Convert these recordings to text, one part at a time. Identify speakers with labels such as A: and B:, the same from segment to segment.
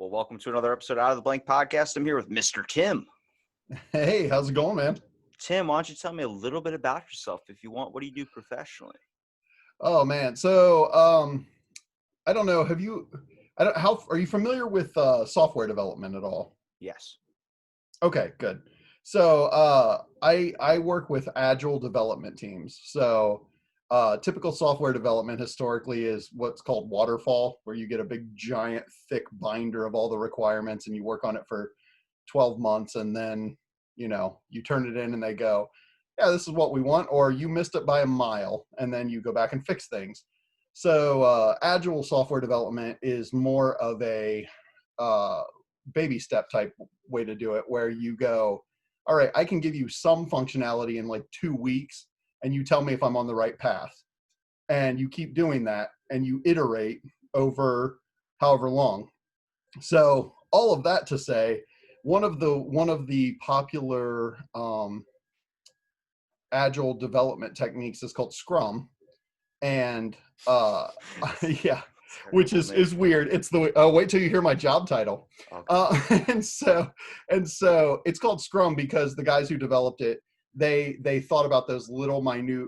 A: Well, welcome to another episode Out of the Blank podcast. I'm here with Mr. Tim.
B: Hey, how's it going, man?
A: Tim, why don't you tell me a little bit about yourself if you want? What do you do professionally?
B: Oh man, so I don't know. How are you familiar with software development at all?
A: Yes.
B: Okay, good. So I work with agile development teams. So typical software development historically is what's called waterfall, where you get a big giant thick binder of all the requirements and you work on it for 12 months and then you turn it in and they go, yeah, this is what we want, or you missed it by a mile, and then you go back and fix things. So agile software development is more of a baby step type way to do it, where you go, all right, I can give you some functionality in like 2 weeks and you tell me if I'm on the right path, and you keep doing that and you iterate over however long. So all of that to say, one of the popular agile development techniques is called Scrum, and yeah, which is weird. It's the wait till you hear my job title. Okay. And so it's called Scrum because the guys who developed it, they thought about those little minute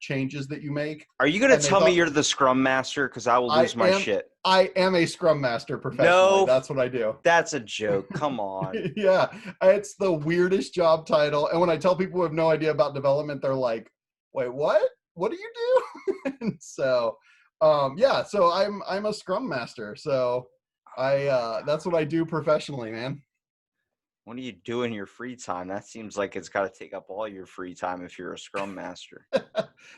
B: changes that you make.
A: Are you going to tell me you're the Scrum Master? Because I will lose my shit.
B: I am a Scrum Master professionally. No, that's what I do.
A: That's a joke. Come on.
B: Yeah, it's the weirdest job title. And when I tell people who have no idea about development, they're like, wait, what? What do you do? And so, yeah, so I'm a Scrum Master. So that's what I do professionally, man.
A: What do you do in your free time? That seems like it's got to take up all your free time if you're a Scrum Master.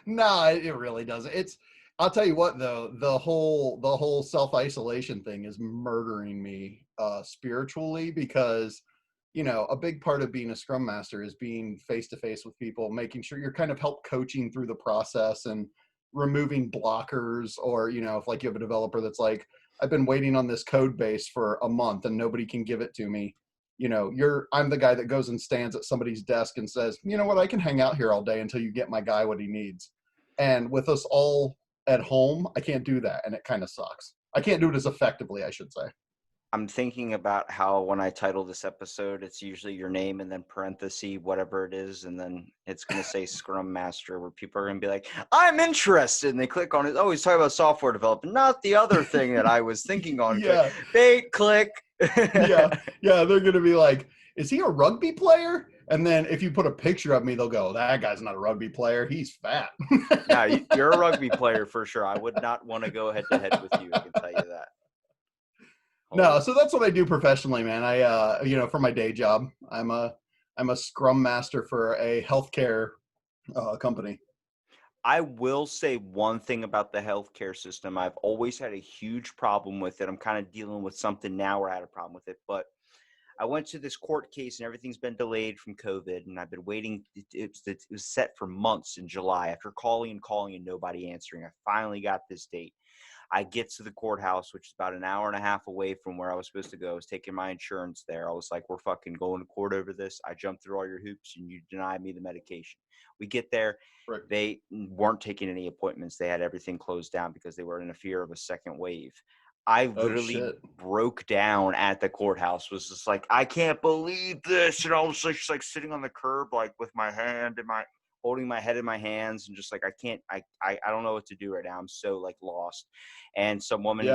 B: No, it really doesn't. I'll tell you what, though, the whole self-isolation thing is murdering me spiritually, because, a big part of being a Scrum Master is being face-to-face with people, making sure you're kind of help coaching through the process and removing blockers, or, if like you have a developer that's like, I've been waiting on this code base for a month and nobody can give it to me. I'm the guy that goes and stands at somebody's desk and says, you know what, I can hang out here all day until you get my guy what he needs. And with us all at home, I can't do that. And it kind of sucks. I can't do it as effectively, I should say.
A: I'm thinking about how when I title this episode, it's usually your name and then parenthesis, whatever it is. And then it's going to say Scrum Master, where people are going to be like, I'm interested. And they click on it. Oh, he's talking about software development, not the other thing that I was thinking on.
B: Yeah.
A: Bait, click.
B: Yeah. They're going to be like, is he a rugby player? And then if you put a picture of me, they'll go, that guy's not a rugby player. He's fat.
A: Yeah, you're a rugby player for sure. I would not want to go head to head with you. I can tell you that.
B: No, so that's what I do professionally, man. I, for my day job, I'm a Scrum Master for a healthcare company.
A: I will say one thing about the healthcare system. I've always had a huge problem with it. I'm kind of dealing with something now where I had a problem with it, but I went to this court case and everything's been delayed from COVID, and I've been waiting. It was set for months in July after calling and nobody answering. I finally got this date. I get to the courthouse, which is about an hour and a half away from where I was supposed to go. I was taking my insurance there. I was like, we're fucking going to court over this. I jumped through all your hoops and you denied me the medication. We get there. Right. They weren't taking any appointments. They had everything closed down because they were in a fear of a second wave. I literally broke down at the courthouse, was just like, I can't believe this. And I was just like sitting on the curb, like with my hand in my, holding my head in my hands and just like, I don't know what to do right now. I'm so like lost. And some woman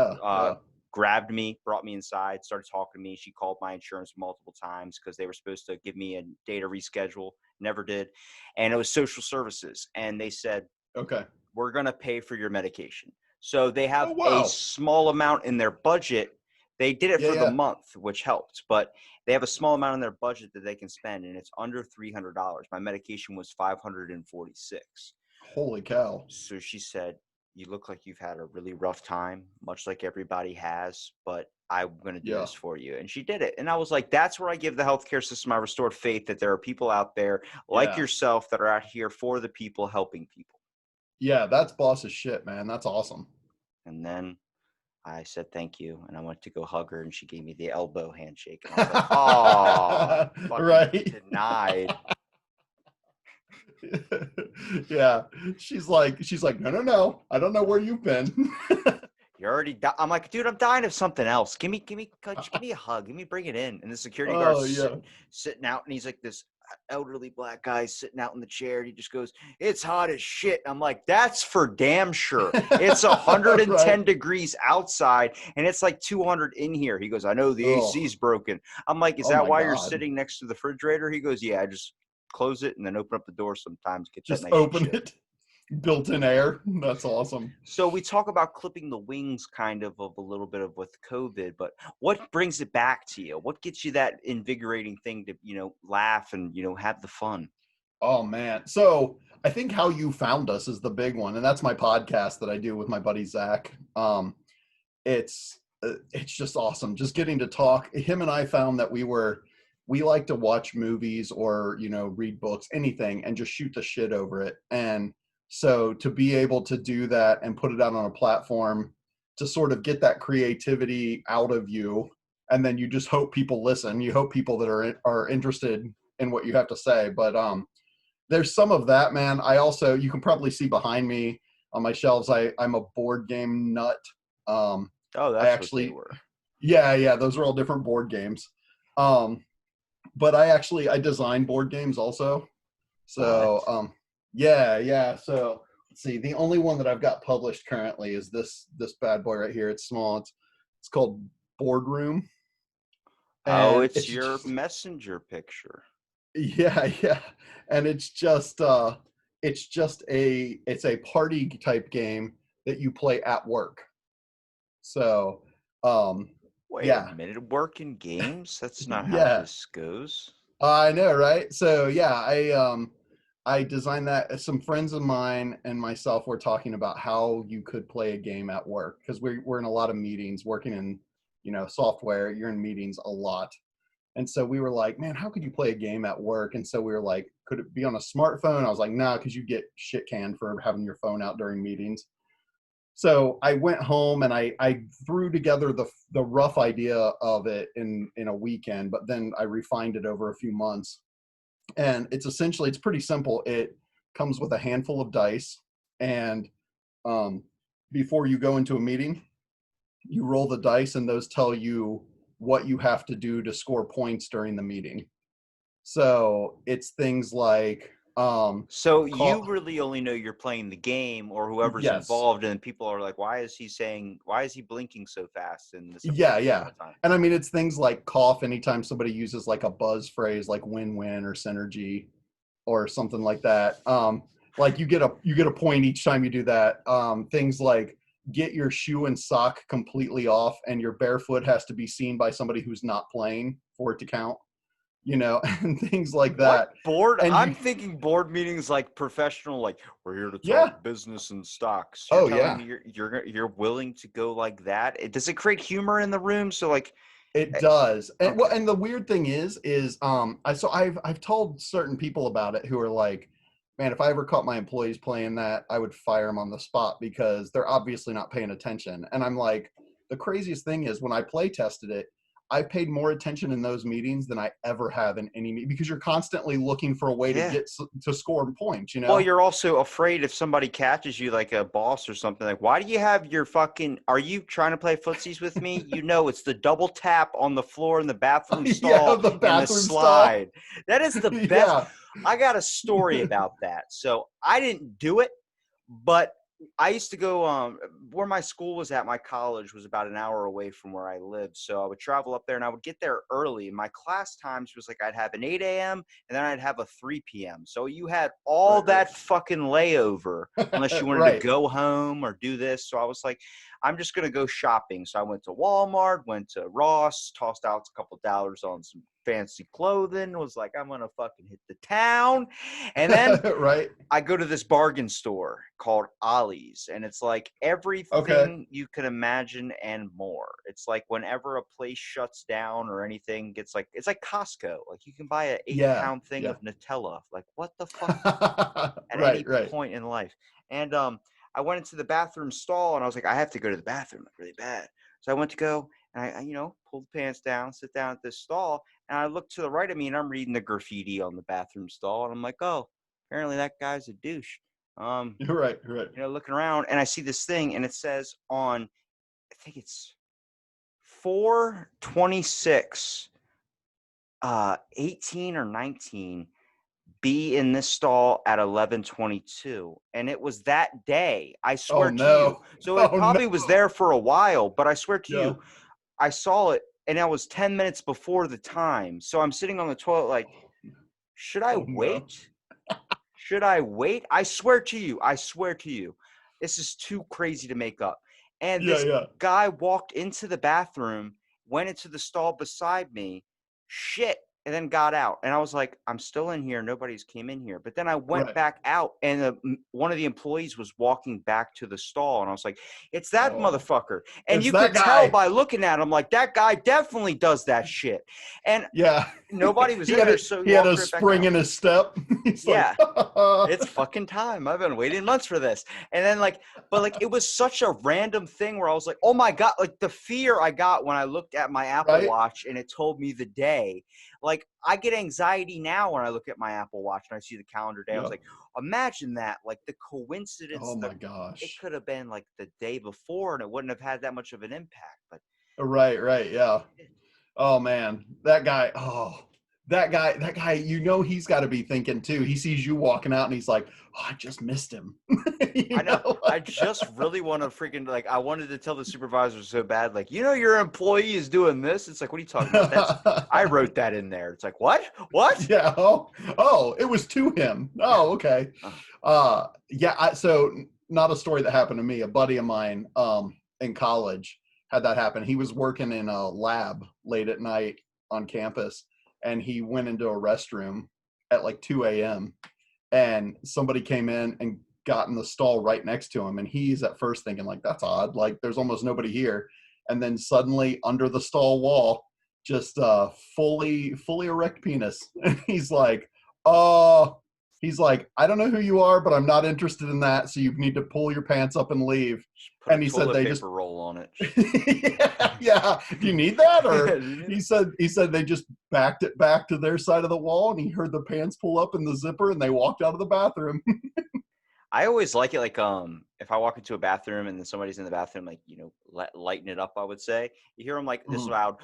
A: grabbed me, brought me inside, started talking to me. She called my insurance multiple times because they were supposed to give me a day to reschedule. Never did. And it was social services. And they said, okay, we're going to pay for your medication. So they have a small amount in their budget. They did it for the month, which helped, but they have a small amount in their budget that they can spend, and it's under $300. My medication was $546.
B: Holy cow.
A: So she said, you look like you've had a really rough time, much like everybody has, but I'm going to do this for you. And she did it. And I was like, that's where I give the healthcare system my restored faith that there are people out there like yourself that are out here for the people, helping people.
B: Yeah, that's boss as shit, man. That's awesome.
A: And then I said thank you, and I went to go hug her, and she gave me the elbow handshake. And I was like, oh, right. Denied.
B: Yeah. She's like, no. I don't know where you've been.
A: You're already. I'm like, dude, I'm dying of something else. Give me a hug. Bring it in. And the security
B: Oh
A: guard's
B: yeah.
A: sitting out, and he's like this elderly black guy sitting out in the chair. And he just goes, "It's hot as shit." I'm like, that's for damn sure. It's 110
B: Right.
A: degrees outside, and it's like 200 in here. He goes, "I know the
B: Oh.
A: AC's broken." I'm like, "Is
B: Oh
A: that
B: my
A: why you're
B: God.
A: sitting next to the refrigerator?" He goes, "Yeah, I just close it and then open up the door sometimes, get that
B: Just
A: nice
B: open
A: chill."
B: it. Built-in air. That's awesome.
A: So we talk about clipping the wings kind of a little bit of with COVID, but what brings it back to you? What gets you that invigorating thing to, laugh and, have the fun?
B: Oh man. So I think how you found us is the big one, and that's my podcast that I do with my buddy Zach. It's just awesome, just getting to talk. Him and I found that we like to watch movies or read books, anything, and just shoot the shit over it. And so to be able to do that and put it out on a platform to sort of get that creativity out of you, and then you just hope people listen. You hope people that are interested in what you have to say. But there's some of that, man. I also, you can probably see behind me on my shelves, I'm a board game nut. Um,
A: Oh,
B: I
A: that's what they
B: actually,
A: were.
B: yeah, those are all different board games. Um, but I design board games also.
A: What?
B: So, yeah. So let's see. The only one that I've got published currently is this bad boy right here. It's small. It's called Boardroom,
A: Oh,
B: and
A: it's
B: it's
A: your
B: just
A: messenger picture.
B: yeah, and it's a party type game that you play at work. So, um,
A: Wait a
B: yeah,
A: minute. Working games? That's not how
B: yeah,
A: this goes.
B: I know, right? So yeah, I designed that. Some friends of mine and myself were talking about how you could play a game at work because we're in a lot of meetings working in software. You're in meetings a lot. And so we were like, man, how could you play a game at work? And so we were like, could it be on a smartphone? I was like, nah, because you get shit canned for having your phone out during meetings. So I went home and I threw together the rough idea of it in a weekend, but then I refined it over a few months. And it's pretty simple. It comes with a handful of dice, and um, before you go into a meeting, you roll the dice, and those tell you what you have to do to score points during the meeting. So it's things like
A: So you
B: call
A: really only know you're playing the game or whoever's
B: yes.
A: involved, and people are like, why is he blinking so fast in this approach all
B: Yeah.
A: the time?
B: And I mean it's things like cough anytime somebody uses like a buzz phrase like win-win or synergy or something like that. Like you get a point each time you do that. Things like get your shoe and sock completely off and your barefoot has to be seen by somebody who's not playing for it to count, and things like
A: What
B: that.
A: board?
B: And
A: I'm
B: you
A: thinking board meetings like professional, like we're here to
B: yeah.
A: talk business and stocks. You're
B: Oh
A: telling
B: yeah.
A: me you're willing to go like that? Does it create humor in the room? So like,
B: It
A: eh,
B: does. And well,
A: okay,
B: and the weird thing is I've told certain people about it who are like, man, if I ever caught my employees playing that, I would fire them on the spot because they're obviously not paying attention. And I'm like, the craziest thing is when I play tested it, I paid more attention in those meetings than I ever have in any meeting because you're constantly looking for a way to
A: yeah.
B: get to score points,
A: Well, you're also afraid if somebody catches you, like a boss or something, like, why do you have your fucking, are you trying to play footsies with me? It's the double tap on the floor in the bathroom
B: Yeah,
A: stall
B: the
A: and the
B: bathroom stall.
A: slide. That is the best.
B: Yeah.
A: I got a story about that. So I didn't do it, but I used to go where my school was at. My college was about an hour away from where I lived, so I would travel up there, and I would get there early. And my class times was like I'd have an 8 a.m. and then I'd have a 3 p.m. So you had all
B: Right,
A: that fucking layover unless you wanted to
B: right.
A: go home or do this. So I was like, I'm just gonna go shopping. So I went to Walmart, went to Ross, tossed out a couple dollars on some fancy clothing, was like, I'm gonna fucking hit the town. And then
B: Right.
A: I go to this bargain store called Ollie's, and it's like
B: Okay.
A: everything you can imagine and more. It's like whenever a place shuts down or anything gets like, it's like Costco. Like you can buy an eight
B: Yeah.
A: pound thing
B: Yeah.
A: of Nutella. Like what the fuck at
B: Right,
A: any
B: right.
A: point in life. And I went into the bathroom stall and I was like, I have to go to the bathroom like really bad. So I went to go and I pulled the pants down, sit down at this stall, and I look to the right of me and I'm reading the graffiti on the bathroom stall, and I'm like, oh, apparently that guy's a douche. Um,
B: You're right, right.
A: looking around and I see this thing and it says on I think it's 4:26, 18 or 19. Be in this stall at 11:22, and it was that day. I
B: Oh
A: swear to you.
B: no.
A: So it
B: Oh no.
A: probably was there for a while, but I swear to
B: Yeah.
A: you, I saw it, and I was 10 minutes before the time. So I'm sitting on the toilet like, should I
B: Oh no.
A: wait? Should I wait? I swear to you. I swear to you. This is too crazy to make up. And
B: Yeah,
A: this
B: yeah.
A: guy walked into the bathroom, went into the stall beside me, shit, and then got out. And I was like, I'm still in here. Nobody's came in here. But then I went
B: Right.
A: back out, and one of the employees was walking back to the stall. And I was like, it's that
B: Oh,
A: motherfucker. And
B: it's
A: you
B: that
A: could tell
B: guy.
A: by looking at him, like, that guy definitely does that shit. And
B: Yeah.
A: nobody was
B: he
A: in
B: had
A: there,
B: a
A: so he
B: he had
A: walked
B: a
A: right back
B: spring
A: out.
B: in his step. He's like,
A: Yeah. It's fucking time. I've been waiting months for this. And then but it was such a random thing where I was like, oh my God, like the fear I got when I looked at my Apple
B: right?
A: Watch and it told me the day. Like I get anxiety now when I look at my Apple Watch and I see the calendar day. I was
B: Yeah.
A: like, imagine that, like the coincidence
B: Oh
A: that
B: my
A: it
B: gosh.
A: could have been like the day before and it wouldn't have had that much of an impact. But
B: Right, right, yeah. Oh man, that guy, he's got to be thinking too. He sees you walking out and he's like, oh, I just missed him.
A: I know. I
B: Like,
A: just really want to freaking I wanted to tell the supervisor so bad, like, your employee is doing this. It's like, what are you talking about? I wrote that in there. It's like, what? What?
B: yeah. Oh, it was to him. Oh, okay.
A: Oh,
B: Yeah. So not a story that happened to me. A buddy of mine, in college had that happen. He was working in a lab late at night on campus, and he went into a restroom at like 2 a.m. and somebody came in and got in the stall right next to him, and he's at first thinking like, that's odd, like there's almost nobody here, and then suddenly under the stall wall, just fully erect penis. And oh he's like, I don't know who you are, but I'm not interested in that, so you need to pull your pants up and leave.
A: just put a
B: And he said
A: toilet
B: they just
A: paper roll on it.
B: yeah, yeah, do you need that? Or
A: Do you need
B: he said they just backed it back to their side of the wall, and he heard the pants pull up in the zipper, and they walked out of the bathroom.
A: I always like it, like, if I walk into a bathroom and then somebody's in the bathroom, like, lighten it up, I would say. You hear them like this
B: Mhm.
A: loud,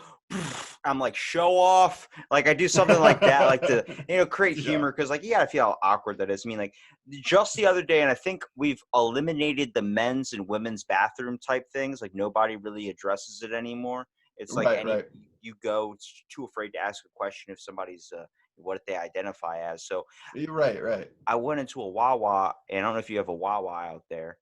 A: I'm like, show off. Like, I do something like that, like to, create
B: Yeah.
A: humor. Cause like, you gotta feel how awkward that is. I mean, like, just the other day, and I think we've eliminated the men's and women's bathroom type things. Like, nobody really addresses it anymore. It's like
B: Right, right.
A: you go, it's too afraid to ask a question if somebody's, what they identify as. So,
B: You're right, right.
A: I went into a Wawa, and I don't know if you have a Wawa out there,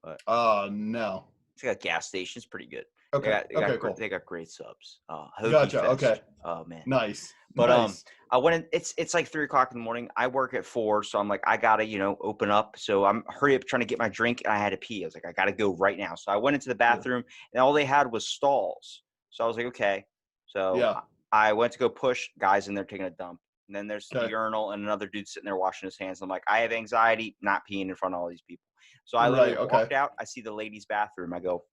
A: but
B: No.
A: it's like a gas station. It's pretty good. They
B: Okay.
A: got they got
B: Okay,
A: great,
B: cool.
A: they got great subs. Hoagie
B: Gotcha. Okay.
A: Fest. Oh man.
B: Nice.
A: But
B: Nice.
A: I went in. It's like 3 o'clock in the morning. I work at 4, so I'm like, I gotta open up. So I'm hurry up trying to get my drink, and I had to pee. I was like, I gotta go right now. So I went into the
B: Yeah.
A: bathroom, and all they had was stalls. So I was like, okay. So
B: Yeah.
A: I went to go push. Guys in there taking a dump. And then there's the
B: Okay.
A: urinal and another dude sitting there washing his hands. I'm like, I have anxiety, not peeing in front of all these people. So I literally
B: Right. Okay.
A: walked out. I see the ladies' bathroom. I go,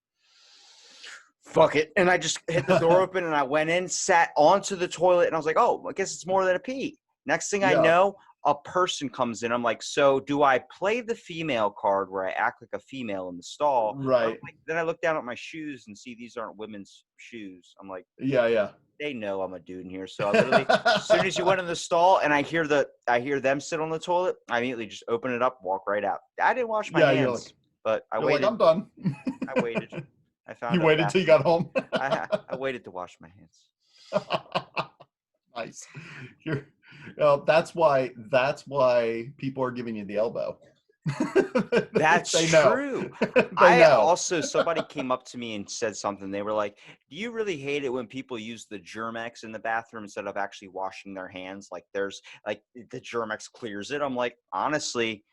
A: fuck it. And I just hit the door open and I went in, sat onto the toilet, and I was like, oh, I guess it's more than a pee. Next thing I
B: Yeah.
A: know, a person comes in. I'm like, so do I play the female card where I act like a female in the stall?
B: Right.
A: Then I look down at my shoes and see these aren't women's shoes. I'm like,
B: Yeah. Yeah.
A: they know I'm a dude in here. So I literally, as soon as you went in the stall and I hear them sit on the toilet, I immediately just open it up, walk right out. I didn't wash my
B: Yeah.
A: hands, but I
B: You're like,
A: waited.
B: I'm done.
A: I waited. I found
B: You
A: a
B: waited till you got
A: bathroom.
B: home.
A: I waited to wash my hands.
B: Nice. You're, that's why people are giving you the elbow.
A: That's
B: They know.
A: true.
B: They know.
A: Somebody came up to me and said something. They were like, do you really hate it when people use the Germex in the bathroom instead of actually washing their hands? Like there's like the Germex clears it. I'm like, honestly,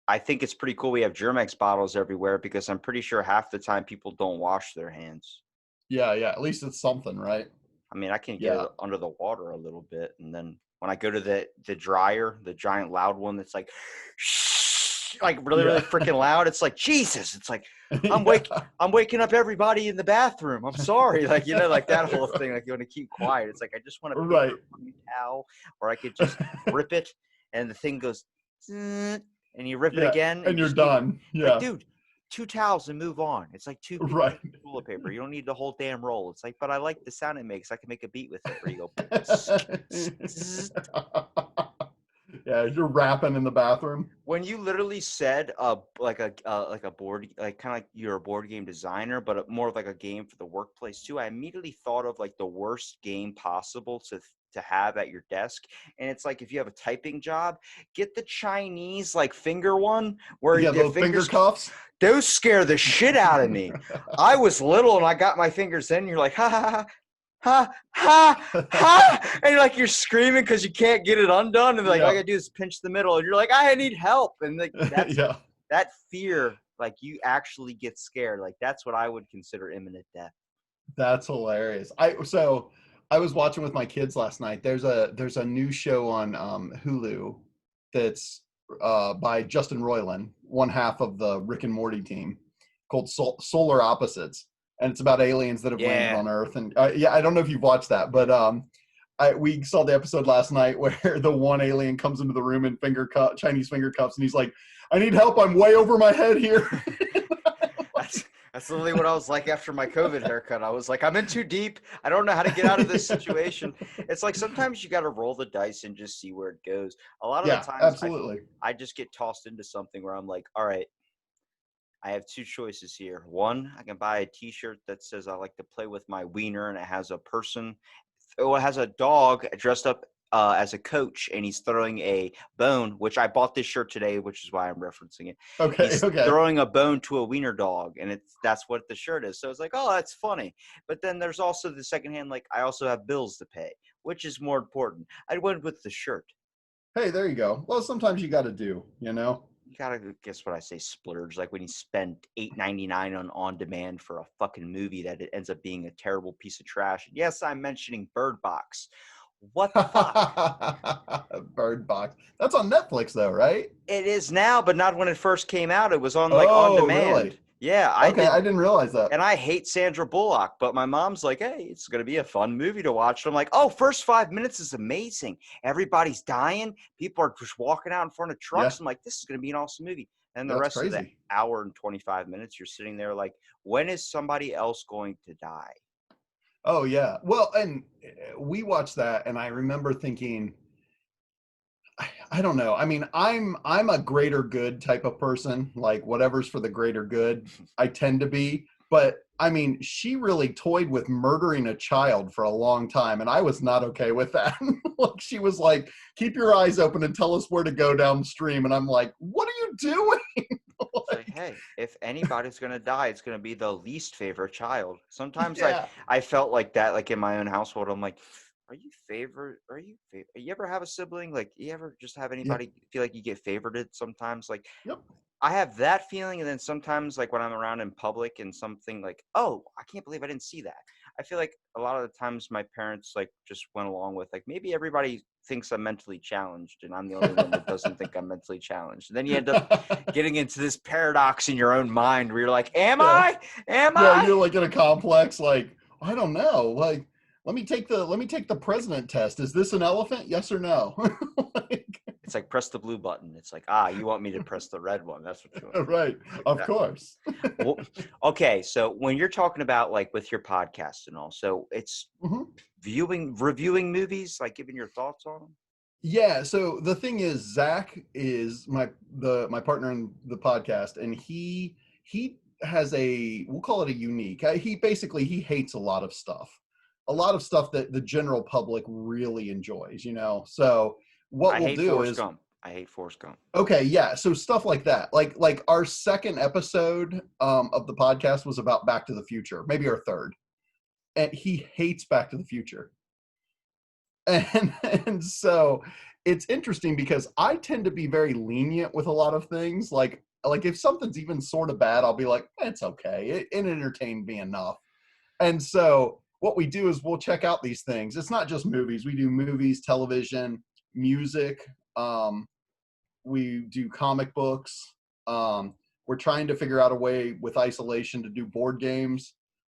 A: I think it's pretty cool we have Germex bottles everywhere because I'm pretty sure half the time people don't wash their hands.
B: Yeah, yeah. At least it's something, right?
A: I mean, I can get
B: Yeah.
A: it under the water a little bit, and then when I go to the dryer, the giant loud one that's like, like really
B: Yeah.
A: really freaking loud. It's like Jesus. It's like
B: Yeah.
A: I'm waking up everybody in the bathroom. I'm sorry, like like that whole thing. Like you want to keep quiet. It's like I just want a
B: Right.
A: paper fucking towel, or I could just rip it, and the thing goes, and you rip it
B: Yeah.
A: again, and
B: And
A: you
B: you're
A: just keep.
B: done.
A: Like,
B: Yeah.
A: dude, 2 towels and move on. It's like 2 pieces
B: Right.
A: of toilet paper. You don't need the whole damn roll. It's like, but I like the sound it makes. I can make a beat with it. Where you go,
B: Yeah, you're rapping in the bathroom.
A: when you literally said like a board, like kind of like you're a board game designer, but more of like a game for the workplace too. I immediately thought of like the worst game possible to have at your desk, and it's like if you have a typing job, get the Chinese like finger one where
B: Yeah,
A: the
B: those finger
A: fingers,
B: cuffs.
A: those scare the shit out of me. I was little and I got my fingers in, and you're like, ha ha ha. Ha ha ha, and you're screaming because you can't get it undone, and like all you gotta do is pinch the middle, and you're like, I need help, and like that's
B: Yeah,
A: that fear, like you actually get scared. Like that's what I would consider imminent death.
B: that's hilarious. I was watching with my kids last night. There's a new show on Hulu that's by Justin Roiland, one half of the Rick and Morty team, called Solar Opposites, and it's about aliens that have landed on Earth. And yeah, I don't know if you've watched that, but we saw the episode last night where the one alien comes into the room in Chinese finger cuffs, and he's like, "I need help. I'm way over my head here."
A: That's literally what I was like after my COVID haircut. I was like, I'm in too deep. I don't know how to get out of this situation. It's like sometimes you got to roll the dice and just see where it goes. A lot of the times,
B: absolutely.
A: I just get tossed into something where I'm like, all right, I have 2 choices here. One, I can buy a T-shirt that says I like to play with my wiener, and it has a person, or it has a dog dressed up as a coach, and he's throwing a bone. Which I bought this shirt today, which is why I'm referencing it.
B: Okay.
A: He's throwing a bone to a wiener dog, and that's what the shirt is. So it's like, oh, that's funny. But then there's also the second hand, like I also have bills to pay, which is more important. I went with the shirt.
B: Hey, there you go. Well, sometimes you got to do, you know.
A: You gotta guess what I say, splurge. Like when you spend $8.99 on demand for a fucking movie that it ends up being a terrible piece of trash. Yes, I'm mentioning Bird Box. What the fuck?
B: Bird Box. That's on Netflix though, right?
A: It is now, but not when it first came out. It was on like on
B: Oh,
A: demand.
B: really?
A: Yeah,
B: Okay, I didn't realize that.
A: and I hate Sandra Bullock, but my mom's like, hey, it's going to be a fun movie to watch. I'm like, oh, first 5 minutes is amazing. Everybody's dying. People are just walking out in front of trucks.
B: Yeah.
A: I'm like, this is going to be an awesome movie. And the
B: That's
A: rest of the
B: crazy.
A: hour and 25 minutes, you're sitting there like, when is somebody else going to die?
B: Oh, yeah. Well, and we watched that, and I remember thinking, I don't know. I mean, I'm a greater good type of person. Like whatever's for the greater good, I tend to be. But I mean, she really toyed with murdering a child for a long time, and I was not okay with that. Like she was like, "Keep your eyes open and tell us where to go downstream," and I'm like, "What are you doing?"
A: It's like, hey, if anybody's going to die, it's going to be the least favorite child. Sometimes
B: Yeah.
A: I felt like that, like in my own household. I'm like, you ever have a sibling? Like, you ever just have
B: Yep.
A: anybody feel like you get favorited sometimes? Like,
B: Yep.
A: I have that feeling. And then sometimes, like, when I'm around in public and something like, oh, I can't believe I didn't see that. I feel like a lot of the times my parents, like, just went along with, like, maybe everybody thinks I'm mentally challenged and I'm the only one that doesn't think I'm mentally challenged. And then you end up getting into this paradox in your own mind where you're like, am I? Am
B: Yeah,
A: I?
B: you're like in a complex, like, I don't know. Like, let me take the president test. Is this an elephant? Yes or no? Like,
A: It's like press the blue button. It's like, you want me to press the red one. That's what you want.
B: right.
A: Like
B: Of
A: that.
B: course.
A: Well, okay. So when you're talking about like with your podcast and all, so it's
B: Mhm.
A: reviewing movies, like giving your thoughts on them.
B: Yeah. So the thing is, Zach is my partner in the podcast, and he has we'll call it a unique. He hates a lot of stuff that the general public really enjoys. You know. So what
A: I
B: we'll
A: hate
B: do
A: Forrest
B: is,
A: Gump. I hate Forrest Gump.
B: okay, yeah. So stuff like that. Like our second episode of the podcast was about Back to the Future, maybe our third. And he hates Back to the Future. And so it's interesting because I tend to be very lenient with a lot of things. Like if something's even sort of bad, I'll be like, it's okay. It entertained me enough. And so what we do is we'll check out these things. It's not just movies. We do movies, television, music. We do comic books. We're trying to figure out a way with isolation to do board games.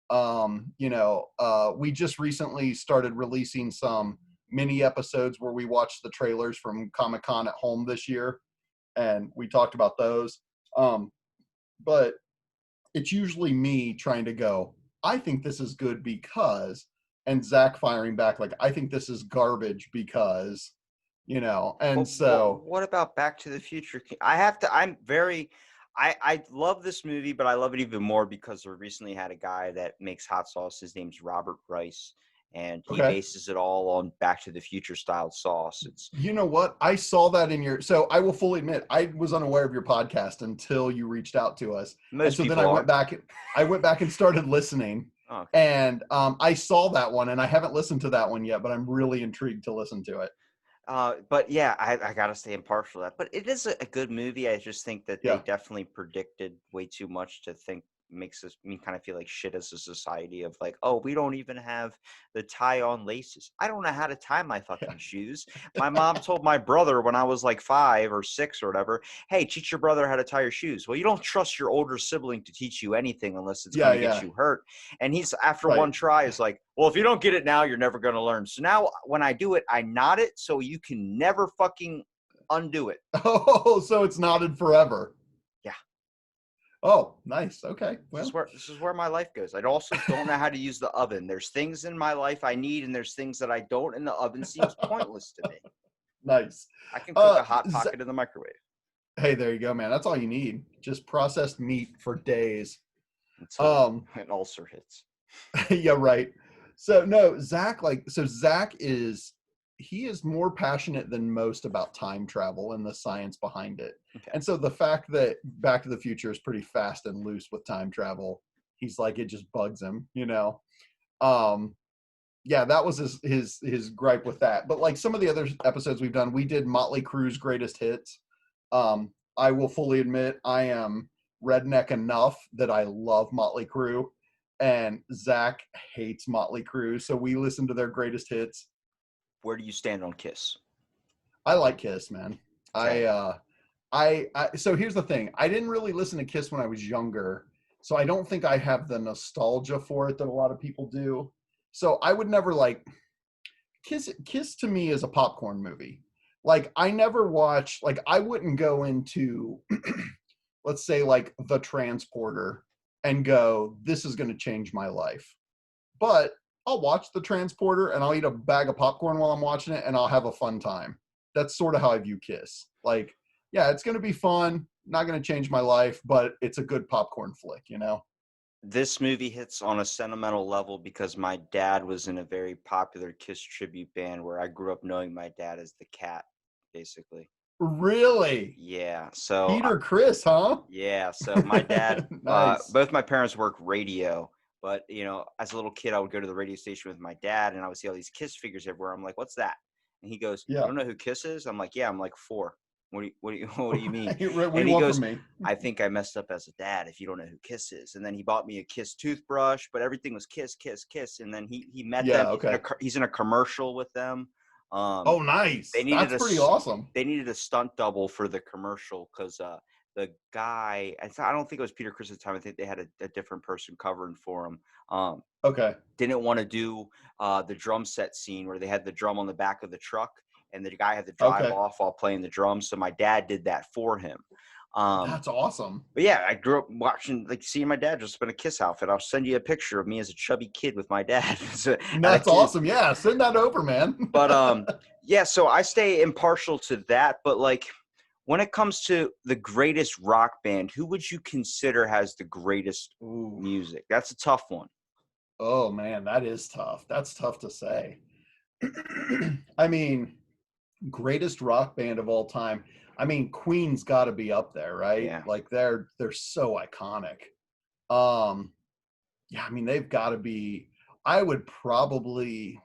B: We just recently started releasing some mini episodes where we watched the trailers from Comic-Con at home this year, and we talked about those. But it's usually me trying to go, I think this is good because, and Zach firing back like, I think this is garbage because, and so.
A: What about Back to the Future? I love this movie, but I love it even more because we recently had a guy that makes hot sauce. His name's Robert Rice, and he
B: Okay.
A: bases it all on Back to the Future style sauce. It's
B: You know what? I saw that in your, so I will fully admit, I was unaware of your podcast until you reached out to us. And
A: most
B: so then
A: people
B: I went back and started listening.
A: Oh, okay.
B: And I saw that one, and I haven't listened to that one yet, but I'm really intrigued to listen to it.
A: But yeah, I gotta stay impartial to that. But it is a good movie. I just think that they
B: Yeah.
A: definitely predicted way too much to think makes me kind of feel like shit as a society of like, oh, we don't even have the tie on laces. I don't know how to tie my fucking shoes. My mom told my brother when I was like 5 or 6 or whatever, hey, teach your brother how to tie your shoes. Well, you don't trust your older sibling to teach you anything unless it's going to get you hurt. And he's after one try is like, well, if you don't get it now, you're never going to learn. So now when I do it, I knot it so you can never fucking undo it.
B: Oh, so it's knotted forever.
A: Yeah.
B: Oh, nice. Okay.
A: Well, this is where my life goes. I also don't know how to use the oven. There's things in my life I need, and there's things that I don't, and the oven seems pointless to me.
B: Nice.
A: I can cook a Hot Pocket in the microwave.
B: Hey, there you go, man. That's all you need. Just processed meat for days.
A: Until an ulcer hits.
B: Yeah, right. So no, Zach, Zach he is more passionate than most about time travel and the science behind it. Okay. And so the fact that Back to the Future is pretty fast and loose with time travel, he's like, it just bugs him, Yeah, that was his gripe with that. But like some of the other episodes we've done, we did Motley Crue's greatest hits. I will fully admit I am redneck enough that I love Motley Crue, and Zach hates Motley Crue, so we listen to their greatest hits.
A: Where do you stand on Kiss?
B: I like Kiss, man. So here's the thing. I didn't really listen to Kiss when I was younger, so I don't think I have the nostalgia for it that a lot of people do. So I would never Kiss to me is a popcorn movie. Like I never watch, I wouldn't go into, let's say The Transporter and go, this is going to change my life. But I'll watch The Transporter and I'll eat a bag of popcorn while I'm watching it and I'll have a fun time. That's sort of how I view Kiss. Yeah, it's going to be fun. Not going to change my life, but it's a good popcorn flick,
A: This movie hits on a sentimental level because my dad was in a very popular Kiss tribute band where I grew up knowing my dad as the Cat, basically.
B: Really?
A: Yeah. So
B: Peter Criss, huh?
A: Yeah. So my dad,
B: nice.
A: Both my parents work radio, but as a little kid, I would go to the radio station with my dad, and I would see all these Kiss figures everywhere. I'm like, "What's that?" And he goes, "You don't know who Kiss is?" I'm like, "Yeah." I'm like 4. What do you mean?
B: And he goes,
A: I think I messed up as a dad if you don't know who Kiss is. And then he bought me a Kiss toothbrush, but everything was Kiss, Kiss, Kiss. And then he met them.
B: Okay.
A: He's in a commercial with them.
B: Oh, nice. That's pretty awesome.
A: They needed a stunt double for the commercial because the guy, I don't think it was Peter Criss at the time. I think they had a different person covering for him.
B: Okay.
A: Didn't want to do the drum set scene where they had the drum on the back of the truck and the guy had to drive off while playing the drums. So my dad did that for him.
B: That's awesome.
A: But yeah, I grew up watching, seeing my dad just in a Kiss outfit. I'll send you a picture of me as a chubby kid with my dad.
B: That's awesome. Yeah, send that over, man.
A: But yeah, so I stay impartial to that. But when it comes to the greatest rock band, who would you consider has the greatest music? That's a tough one.
B: Oh man, that is tough. That's tough to say. I mean, greatest rock band of all time. I mean, Queen's got to be up there, right?
A: Yeah.
B: They're so iconic. Yeah, I mean, they've got to be. I would probably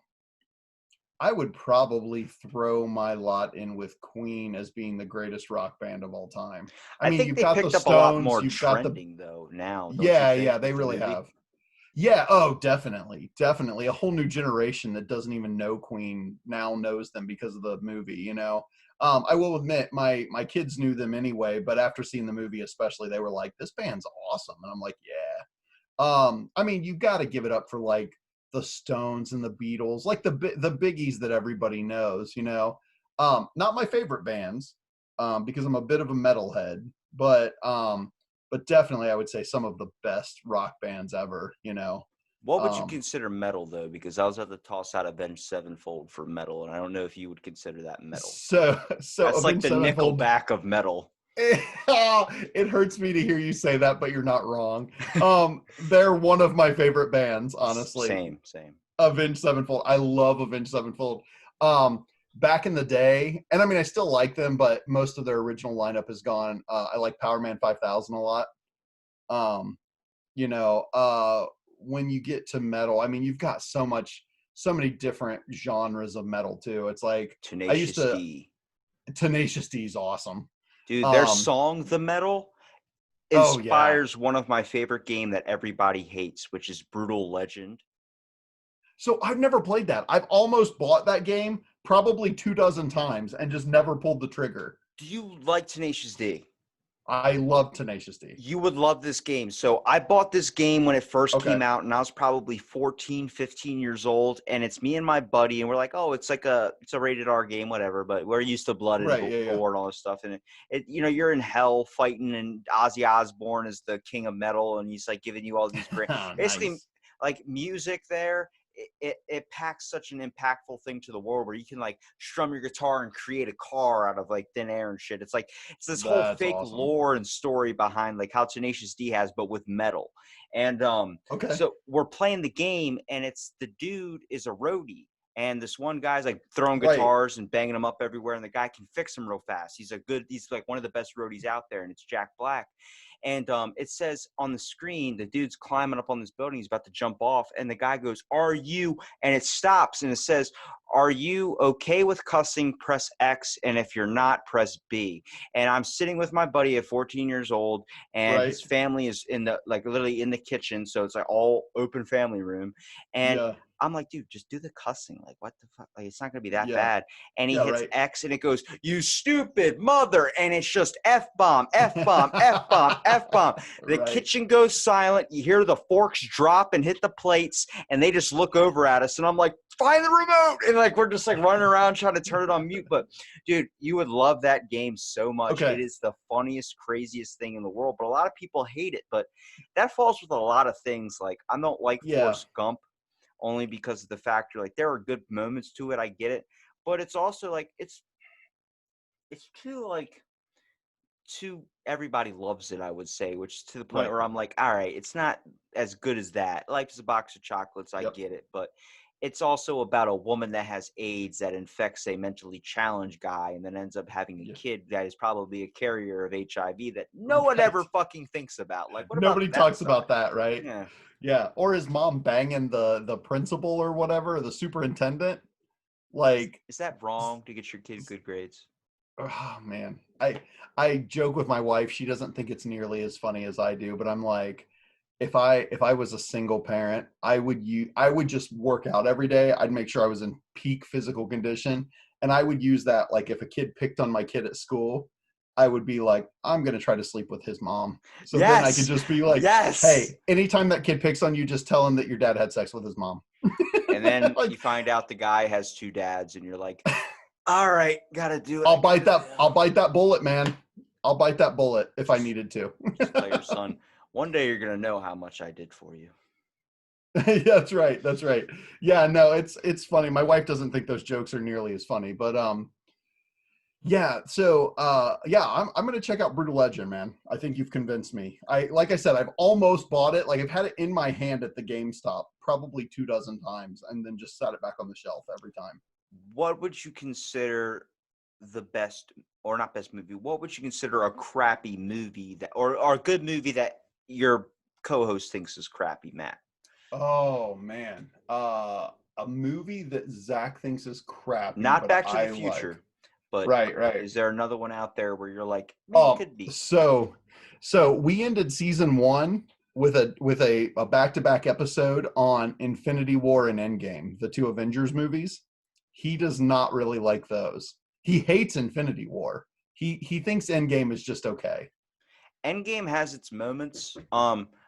B: throw my lot in with Queen as being the greatest rock band of all time.
A: I think they picked up a lot more trending though now.
B: Yeah, they really have. Yeah, oh, definitely. A whole new generation that doesn't even know Queen now knows them because of the movie, I will admit my kids knew them anyway, but after seeing the movie especially, they were like, this band's awesome. And I'm like, yeah. I mean, you got to give it up for the Stones and the Beatles, the biggies that everybody knows, not my favorite bands, because I'm a bit of a metalhead, but but definitely I would say some of the best rock bands ever, you know.
A: What would you consider metal, though? Because I was about to toss out Avenged Sevenfold for metal, and I don't know if you would consider that metal.
B: So
A: That's like
B: Avenged
A: the
B: Sevenfold.
A: Nickelback of metal.
B: It hurts me to hear you say that, but you're not wrong. They're one of my favorite bands, honestly.
A: Same, same.
B: Avenged Sevenfold. I love Avenged Sevenfold. Back in the day, and I mean, I still like them, but most of their original lineup is gone. I like Power Man 5000 a lot. Um, you know, when you get to metal, I mean, you've got so many different genres of metal too. It's like I used
A: Tenacious
B: to.
A: D.
B: Tenacious D is awesome.
A: Dude, their
B: Um,
A: song, The Metal,
B: oh yeah.
A: inspires one of my favorite game that everybody hates, which is Brutal Legend.
B: So I've never played that. I've almost bought that game probably 24 times and just never pulled the trigger.
A: Do you like Tenacious D?
B: I love Tenacious D.
A: You would love this game. So I bought this game when it first
B: Okay.
A: came out, and I was probably 14, 15 years old. And it's me and my buddy, and we're like, oh, it's a rated R game, whatever. But we're used to blood and
B: Right. Yeah. Yeah.
A: gore and all this stuff. And you're in hell fighting, and Ozzy Osbourne is the king of metal, and he's like giving you all these great,
B: Oh,
A: basically
B: nice.
A: like music there. It packs such an impactful thing to the world where you can like strum your guitar and create a car out of like thin air and shit. It's like it's this whole
B: That's
A: fake
B: awesome.
A: lore and story behind like how Tenacious D has, but with metal. And
B: Okay.
A: so we're playing the game, and it's the dude is a roadie. And this one guy's like throwing
B: Right.
A: guitars and banging them up everywhere, and the guy can fix them real fast. He's like one of the best roadies out there, and it's Jack Black. And it says on the screen, the dude's climbing up on this building. He's about to jump off. And the guy goes, "Are you?" And it stops. And it says, "Are you okay with cussing? Press X. And if you're not, press B." And I'm sitting with my buddy at 14 years old. And
B: Right.
A: his family is literally in the kitchen. So it's like all open family room. And
B: Yeah.
A: I'm like, dude, just do the cussing. Like, what the fuck? Like, it's not going to be that
B: Yeah.
A: bad. And he
B: Yeah.
A: hits
B: Right.
A: X, and it goes, "You stupid mother." And it's just F bomb, F bomb, F bomb, F bomb. The
B: Right.
A: kitchen goes silent. You hear the forks drop and hit the plates, and they just look over at us. And I'm like, "Find the remote." And like, we're just like running around trying to turn it on mute. But dude, you would love that game so much.
B: Okay.
A: It is the funniest, craziest thing in the world. But a lot of people hate it. But that falls with a lot of things. Like, I don't like
B: Yeah.
A: Forrest Gump, only because of the factor, like, there are good moments to it. I get it. But it's also like, it's too everybody loves it, I would say, which to the point
B: Right.
A: where I'm like, all right, it's not as good as that. Life is a box of chocolates. I
B: Yep.
A: get it. But it's also about a woman that has AIDS that infects a mentally challenged guy and then ends up having a
B: Yeah.
A: kid that is probably a carrier of HIV that no one ever
B: Right.
A: fucking thinks about. Like, what about
B: Nobody
A: that
B: talks
A: side?
B: about that, right?
A: Yeah.
B: Yeah. Or his mom banging the principal or whatever, the superintendent. Like,
A: Is that wrong to get your kid good grades?
B: oh man, I joke with my wife. She doesn't think it's nearly as funny as I do, but I'm like, if I was a single parent, I would just work out every day. I'd make sure I was in peak physical condition, and I would use that. Like, if a kid picked on my kid at school, I would be like, I'm gonna try to sleep with his mom. So then I could
A: Yes.
B: just be like,
A: Yes.
B: hey, anytime that kid picks on you, just tell him that your dad had sex with his mom.
A: And then
B: Like,
A: you find out the guy has two dads, and you're like, all right, gotta do it.
B: I'll bite that bullet, man. I'll bite that bullet if I needed to.
A: Just tell your son, one day you're gonna know how much I did for you.
B: That's right. That's right. Yeah, no, it's funny. My wife doesn't think those jokes are nearly as funny, but yeah, so yeah, I'm gonna check out Brutal Legend, man. I think you've convinced me. Like I said, I've almost bought it. Like, I've had it in my hand at the GameStop probably 24 times and then just sat it back on the shelf every time.
A: What would you consider the best, or not best movie? What would you consider a crappy movie that, or a good movie that your co-host thinks is crappy, Matt?
B: Oh man. A movie that Zach thinks is crappy,
A: Not
B: but
A: Back to the
B: I like.
A: Future, but
B: Right, right.
A: is there another one out there where you're like, it could be?
B: So we ended season 1 with a back-to-back episode on Infinity War and Endgame, the two Avengers movies. He does not really like those. He hates Infinity War. He thinks Endgame is just okay.
A: Endgame has its moments.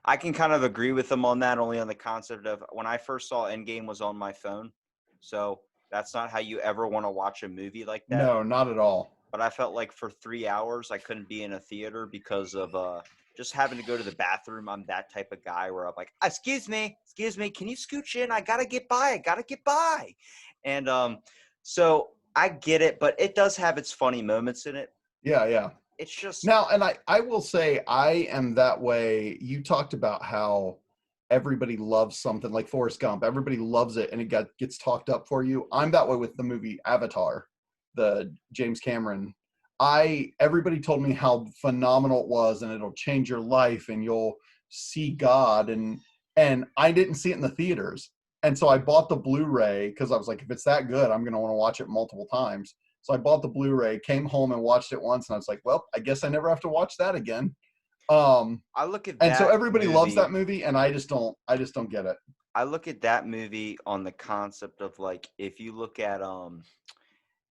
A: I can kind of agree with them on that, only on the concept of when I first saw Endgame was on my phone. So that's not how you ever want to watch a movie like that.
B: No, not at all.
A: But I felt like for 3 hours I couldn't be in a theater because of just having to go to the bathroom. I'm that type of guy where I'm like, excuse me, can you scooch in? I gotta get by. And so I get it, but it does have its funny moments in it.
B: Yeah, yeah.
A: It's just
B: Now, and I will say I am that way. You talked about how everybody loves something like Forrest Gump. Everybody loves it and it gets talked up for you. I'm that way with the movie Avatar, the James Cameron. Everybody told me how phenomenal it was and it'll change your life and you'll see God, and I didn't see it in the theaters. And so I bought the Blu-ray because I was like, if it's that good, I'm going to want to watch it multiple times. So I bought the Blu-ray, came home and watched it once, and I was like, well, I guess I never have to watch that again.
A: I look at that
B: and so everybody
A: movie,
B: loves that movie, and I just don't get it.
A: I look at that movie on the concept of like, if you look at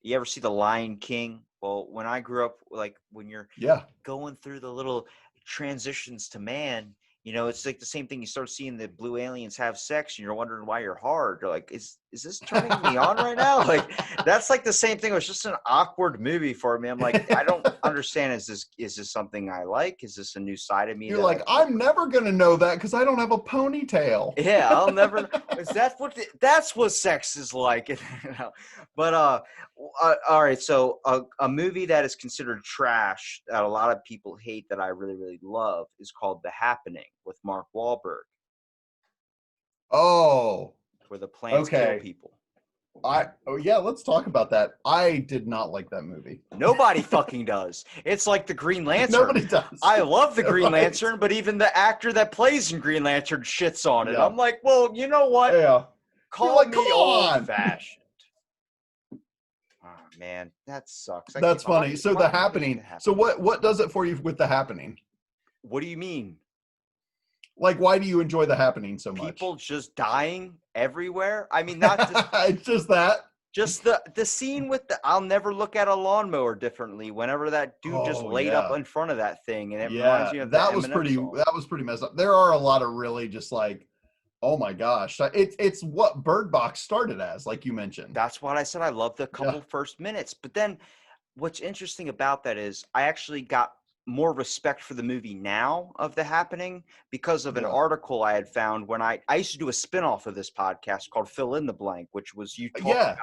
A: you ever see The Lion King? Well, when I grew up, like when you're going through the little transitions to man, you know, it's like the same thing. You start seeing the blue aliens have sex and you're wondering why you're hard. You're like, is this turning me on right now? Like, that's like the same thing. It was just an awkward movie for me. I'm like, I don't understand. Is this something I like? Is this a new side of me?
B: You're like, I'm never going to know that because I don't have a ponytail.
A: Yeah, I'll never. That's what sex is like. You know? But all right. So a movie that is considered trash that a lot of people hate that I really really love is called The Happening with Mark Wahlberg.
B: Oh,
A: where the plants kill people.
B: Let's talk about that. I did not like that movie.
A: Nobody fucking does. It's like the Green Lantern.
B: Nobody does.
A: I love the Green Lantern, but even the actor that plays in Green Lantern shits on it. Yeah. I'm like, well, you know what?
B: Yeah.
A: Call me old-fashioned. Oh man, that sucks.
B: That's funny. So The Happening. So what does it for you with The Happening?
A: What do you mean?
B: Like, why do you enjoy The Happening so much?
A: People just dying everywhere. I mean, not just
B: it's just that.
A: Just the scene with I'll never look at a lawnmower differently. Whenever that dude just laid up in front of that thing, and it reminds me of that was
B: pretty.
A: Song.
B: That was pretty messed up. There are a lot of really just like, oh my gosh, it's what Bird Box started as, like you mentioned.
A: That's what I said. I love the couple first minutes, but then what's interesting about that is I actually got more respect for the movie now of The Happening because of an article I had found when I used to do a spinoff of this podcast called Fill in the Blank, which was you talking about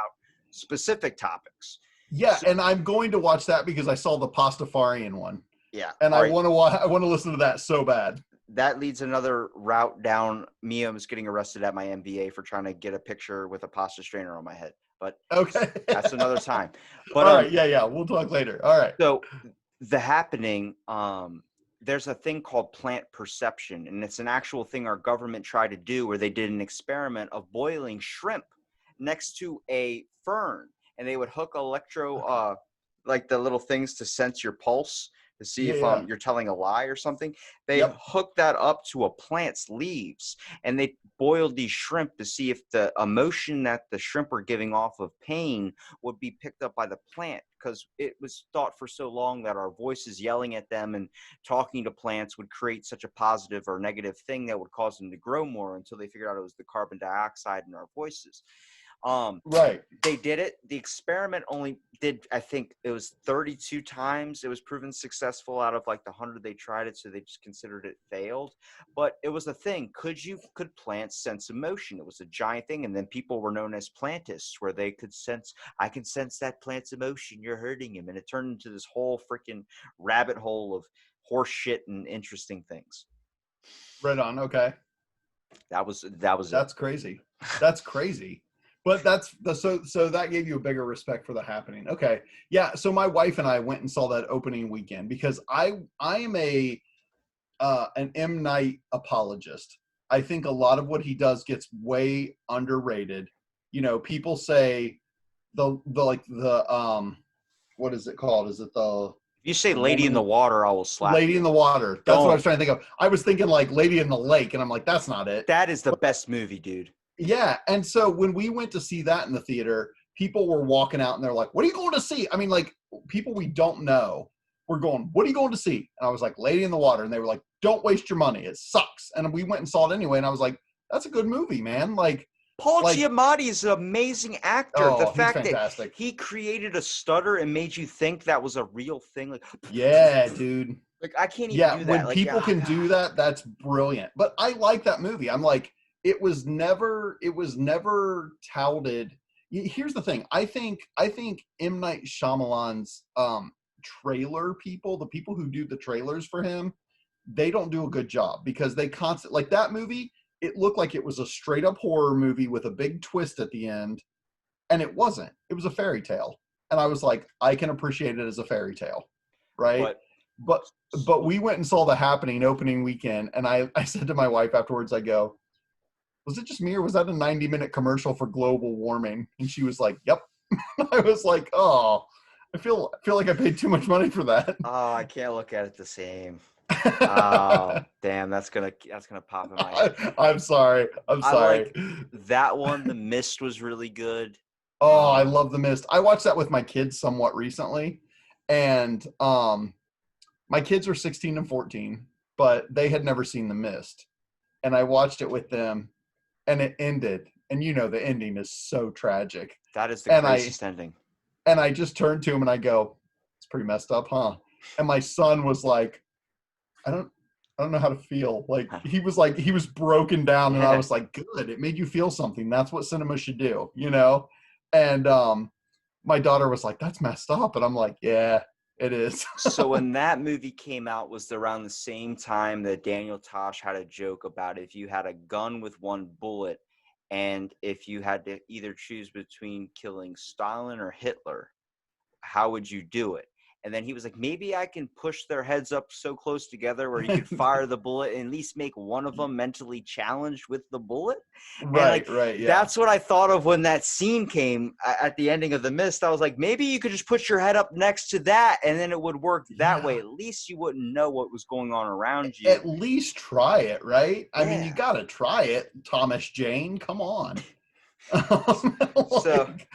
A: specific topics.
B: Yeah, so, and I'm going to watch that because I saw the Pastafarian one.
A: Yeah.
B: And I want to listen to that so bad.
A: That leads another route down. Mia was getting arrested at my MBA for trying to get a picture with a pasta strainer on my head. But that's another time. But
B: all right, we'll talk later. All right.
A: So The Happening, there's a thing called plant perception, and it's an actual thing our government tried to do where they did an experiment of boiling shrimp next to a fern, and they would hook like the little things to sense your pulse to see if you're telling a lie or something. They hooked that up to a plant's leaves, and they boiled these shrimp to see if the emotion that the shrimp were giving off of pain would be picked up by the plant, because it was thought for so long that our voices yelling at them and talking to plants would create such a positive or negative thing that would cause them to grow more, until they figured out it was the carbon dioxide in our voices. They did it. The experiment only did, I think it was 32 times. It was proven successful out of like the 100 they tried it, so they just considered it failed. But it was a thing. Could plants sense emotion? It was a giant thing. And then people were known as plantists, where they could sense, I can sense that plant's emotion, you're hurting him. And it turned into this whole freaking rabbit hole of horse shit and interesting things.
B: Right on. Okay.
A: That was
B: That's crazy. That's crazy. But so that gave you a bigger respect for The Happening. Okay. Yeah. So my wife and I went and saw that opening weekend because I am an M. Night apologist. I think a lot of what he does gets way underrated. You know, people say the what is it called? Is it the
A: you say Lady in the Water, I will slap
B: Lady in the Water. That's what I was trying to think of. I was thinking like Lady in the Lake, and I'm like, that's not it.
A: That is the best movie, dude.
B: Yeah, and so when we went to see that in the theater, people were walking out and they're like, what are you going to see? I mean, like, people we don't know were going, what are you going to see? And I was like, Lady in the Water. And they were like, don't waste your money. It sucks. And we went and saw it anyway. And I was like, that's a good movie, man. Like,
A: Paul Giamatti is an amazing actor.
B: Oh,
A: the fact
B: fantastic.
A: That he created a stutter and made you think that was a real thing. Like,
B: yeah, dude.
A: Like, I can't even
B: Yeah,
A: do
B: when
A: that. Like,
B: people can do that, that's brilliant. But I like that movie. I'm like, it was never touted. Here's the thing. I think M. Night Shyamalan's trailer people, the people who do the trailers for him, they don't do a good job because they like that movie, it looked like it was a straight up horror movie with a big twist at the end, and it wasn't. It was a fairy tale. And I was like, I can appreciate it as a fairy tale, right?
A: but
B: But we went and saw The Happening opening weekend, and I said to my wife afterwards, I go, was it just me or was that a 90-minute commercial for global warming? And she was like, yep. I was like, oh, I feel like I paid too much money for that.
A: oh, I can't look at it the same. Oh, damn, that's gonna pop in my head.
B: I'm sorry. I'm
A: I
B: sorry.
A: like that one. The Mist was really good.
B: Oh, I love The Mist. I watched that with my kids somewhat recently, and my kids are 16 and 14, but they had never seen The Mist, and I watched it with them, and it ended, and the ending is so tragic.
A: That is the
B: And
A: craziest ending.
B: I just turned to him and I go, "It's pretty messed up, huh?" And my son was like, "I don't know how to feel." Like he was broken down, and I
A: Yeah.
B: was like, "Good, it made you feel something. That's what cinema should do, And my daughter was like, "That's messed up," and I'm like, "Yeah, it is."
A: So when that movie came out was around the same time that Daniel Tosh had a joke about if you had a gun with one bullet and if you had to either choose between killing Stalin or Hitler, how would you do it? And then he was like, maybe I can push their heads up so close together where you could fire the bullet and at least make one of them mentally challenged with the bullet. And like,
B: Right, yeah.
A: that's what I thought of when that scene came at the ending of The Mist. I was like, maybe you could just put your head up next to that and then it would work that way. At least you wouldn't know what was going on around you.
B: At least try it, right? I mean, you
A: Yeah.
B: got to try it, Thomas Jane. Come on.
A: So,
B: Like,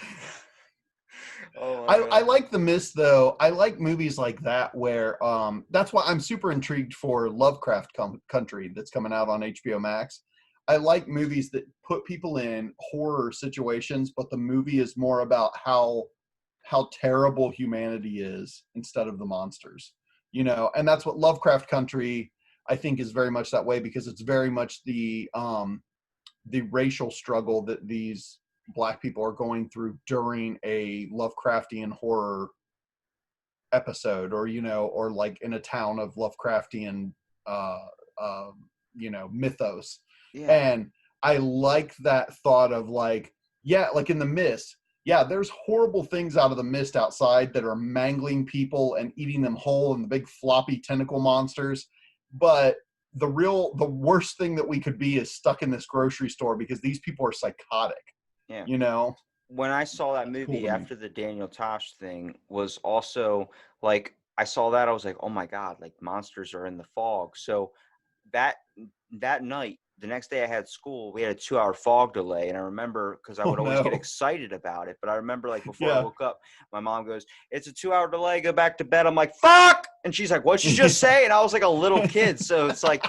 A: oh my
B: I
A: God.
B: like The Mist though. I like movies like that where that's why I'm super intrigued for Lovecraft Country that's coming out on HBO Max. I like movies that put people in horror situations, but the movie is more about how terrible humanity is instead of the monsters. And that's what Lovecraft Country I think is very much that way because it's very much the racial struggle that these Black people are going through during a Lovecraftian horror episode, or like in a town of Lovecraftian, uh, uh, mythos.
A: Yeah.
B: And I like that thought of like, yeah, like in The Mist, yeah, there's horrible things out of the mist outside that are mangling people and eating them whole and the big floppy tentacle monsters. But the worst thing that we could be is stuck in this grocery store because these people are psychotic,
A: Yeah.
B: you know?
A: When I saw that
B: That's cool
A: movie
B: to me.
A: after the Daniel Tosh thing was also like I saw that I was like, oh my God, like monsters are in the fog. So that that night, the next day I had school, we had a 2-hour fog delay. And I remember because I
B: Oh
A: would always get
B: no.
A: excited about it. But I remember like before I
B: Yeah.
A: woke up, my mom goes, it's a 2-hour delay, go back to bed. I'm like, fuck. And she's like, what'd you just say? And I was like a little kid. So it's like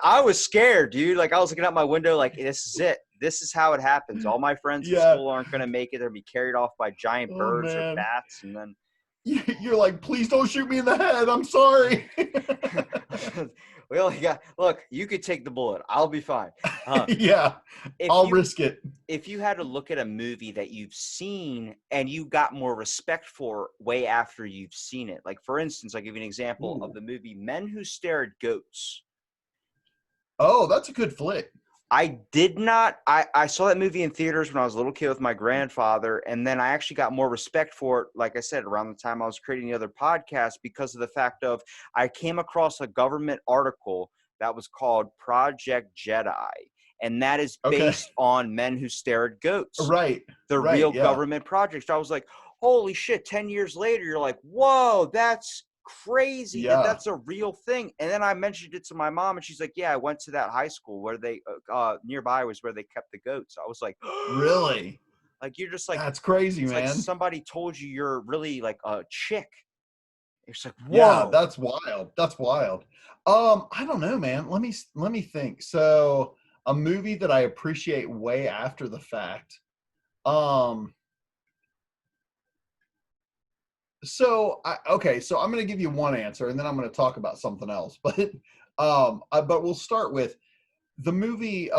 A: I was scared, dude. Like I was looking out my window, like this is it. This is how it happens. All my friends at
B: Yeah.
A: school aren't gonna make it. They'll be carried off by giant
B: Oh
A: birds or
B: man.
A: bats, and then
B: You're like, please don't shoot me in the head. I'm sorry.
A: we only got. Look, you could take the bullet. I'll be fine.
B: Yeah.
A: If
B: I'll
A: you
B: risk it.
A: if you had to look at a movie that you've seen and you got more respect for way after you've seen it, like for instance, I'll give you an example of
B: Ooh.
A: the movie Men Who Stare at Goats.
B: Oh, that's a good flick.
A: I did not. I saw that movie in theaters when I was a little kid with my grandfather, and then I actually got more respect for it, like I said, around the time I was creating the other podcast because of the fact of I came across a government article that was called Project Jedi, and that is
B: Okay.
A: based on Men Who Stare at Goats,
B: Right.
A: the
B: Right.
A: real
B: Yeah.
A: government project. So I was like, holy shit, 10 years later, you're like, whoa, that's crazy that
B: Yeah.
A: that's a real thing. And then I mentioned it to my mom and she's like, yeah, I went to that high school where they nearby was where they kept the goats. I was like,
B: Really?
A: like you're just like,
B: That's crazy,
A: it's like
B: man.
A: somebody told you you're really like a chick. It's like,
B: Yeah,
A: whoa.
B: that's wild. That's wild. I don't know, man. Let me think. So, a movie that I appreciate way after the fact. Um, So so I'm going to give you one answer, and then I'm going to talk about something else. But but we'll start with the movie.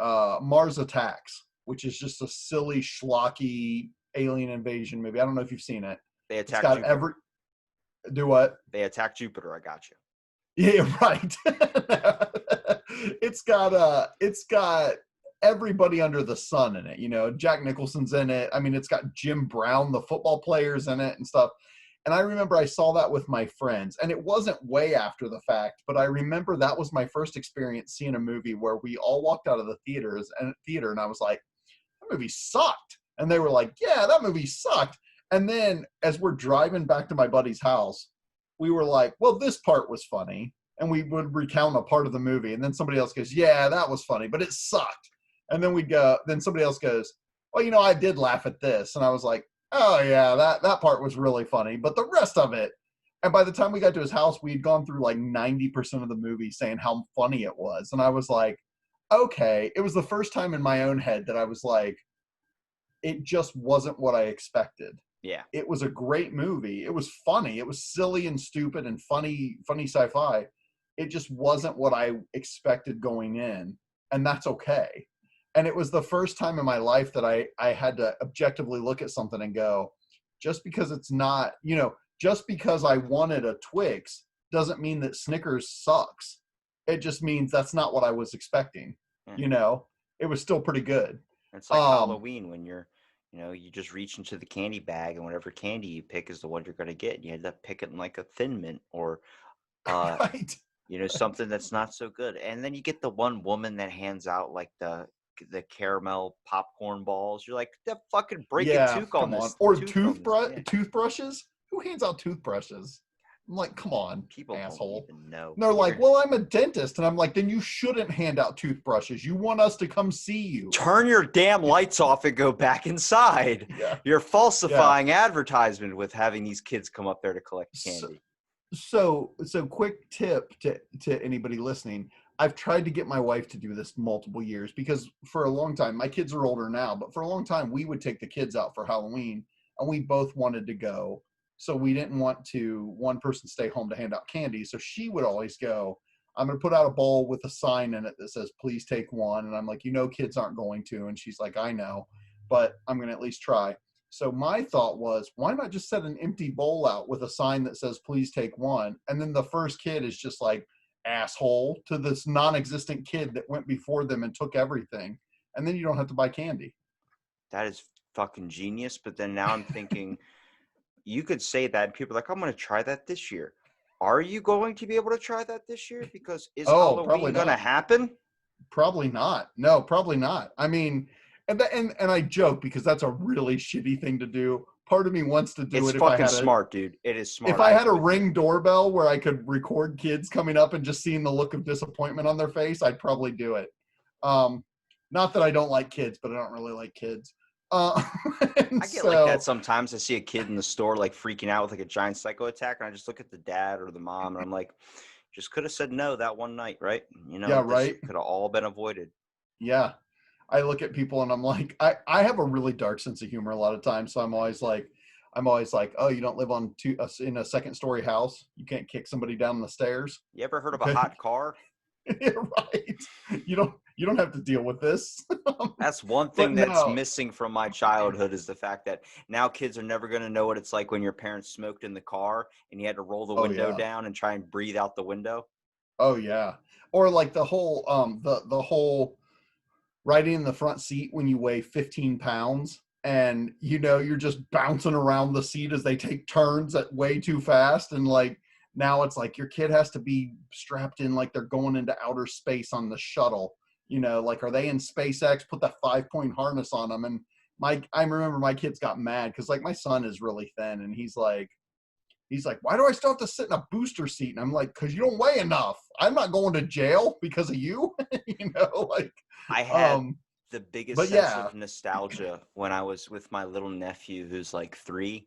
B: Mars Attacks, which is just a silly, schlocky alien invasion movie. I don't know if you've seen it.
A: They
B: It's
A: attack
B: got
A: Jupiter.
B: do what?
A: They attack Jupiter. I got you.
B: Yeah, right. It's got everybody under the sun in it. You know, Jack Nicholson's in it. I mean, it's got Jim Brown, the football players, in it and stuff. And I remember I saw that with my friends, and it wasn't way after the fact, but I remember that was my first experience seeing a movie where we all walked out of the theater, and I was like, that movie sucked. And they were like, yeah, that movie sucked. And then as we're driving back to my buddy's house, we were like, well, this part was funny. And we would recount a part of the movie. And then somebody else goes, yeah, that was funny, but it sucked. And then then somebody else goes, well, I did laugh at this. And I was like, oh yeah, that part was really funny, but the rest of it. And by the time we got to his house, we'd gone through like 90% of the movie saying how funny it was. And I was like, okay, it was the first time in my own head that I was like, it just wasn't what I expected.
A: Yeah.
B: It was a great movie. It was funny. It was silly and stupid and funny sci-fi. It just wasn't what I expected going in. And that's okay. And it was the first time in my life that I had to objectively look at something and go, just because it's not, just because I wanted a Twix doesn't mean that Snickers sucks. It just means that's not what I was expecting.
A: Yeah.
B: It was still pretty good.
A: It's like Halloween when you just reach into the candy bag and whatever candy you pick is the one you're going to get. You end up picking like a Thin Mint or,
B: right.
A: Something that's not so good. And then you get the one woman that hands out like the caramel popcorn balls. You're like, that fucking break a tooth on this.
B: Or
A: toothbrushes.
B: Who hands out toothbrushes? I'm like, come on,
A: people
B: asshole.
A: don't even know.
B: And they're like, well, I'm a dentist. And I'm like, then you shouldn't hand out toothbrushes. You want us to come see you.
A: Turn your damn lights off and go back inside.
B: Yeah.
A: You're falsifying advertisement with having these kids come up there to collect candy.
B: So quick tip to anybody listening. I've tried to get my wife to do this multiple years because for a long time, my kids are older now, but for a long time, we would take the kids out for Halloween and we both wanted to go. So we didn't want one person stay home to hand out candy. So she would always go, I'm going to put out a bowl with a sign in it that says, please take one. And I'm like, kids aren't going to. And she's like, I know, but I'm going to at least try. So my thought was, why not just set an empty bowl out with a sign that says, please take one. And then the first kid is just like, asshole to this non-existent kid that went before them and took everything. And then you don't have to buy candy.
A: That is fucking genius. But then now I'm thinking, you could say that and people are like, I'm going to try that this year. Are you going to be able to try that this year? Because is Halloween going to happen?
B: Probably not. No, probably not. I mean, and I joke because that's a really shitty thing to do. Part of me wants to do it.
A: It's fucking smart, dude. It is smart.
B: If I had a Ring doorbell where I could record kids coming up and just seeing the look of disappointment on their face, I'd probably do it. Not that I don't like kids, but I don't really like kids.
A: I get like that sometimes. I see a kid in the store like freaking out with like a giant psycho attack, and I just look at the dad or the mom, and I'm like, just could have said no that one night, right?
B: Yeah, right.
A: Could have all been avoided.
B: Yeah. I look at people and I'm like, I have a really dark sense of humor a lot of times. So I'm always like, oh, you don't live in a second story house. You can't kick somebody down the stairs.
A: You ever heard of a hot car?
B: Yeah, right. You don't have to deal with this.
A: That's one thing that's missing from my childhood is the fact that now kids are never going to know what it's like when your parents smoked in the car and you had to roll the window down and try and breathe out the window.
B: Oh yeah. Or like the whole the whole riding in the front seat when you weigh 15 pounds and you're just bouncing around the seat as they take turns at way too fast. And like, now it's like your kid has to be strapped in like they're going into outer space on the shuttle. Like, are they in SpaceX? Put that 5-point harness on them. And I remember my kids got mad because like my son is really thin and he's like, why do I still have to sit in a booster seat? And I'm like, because you don't weigh enough. I'm not going to jail because of you. Like
A: I had the biggest sense of nostalgia when I was with my little nephew who's like 3.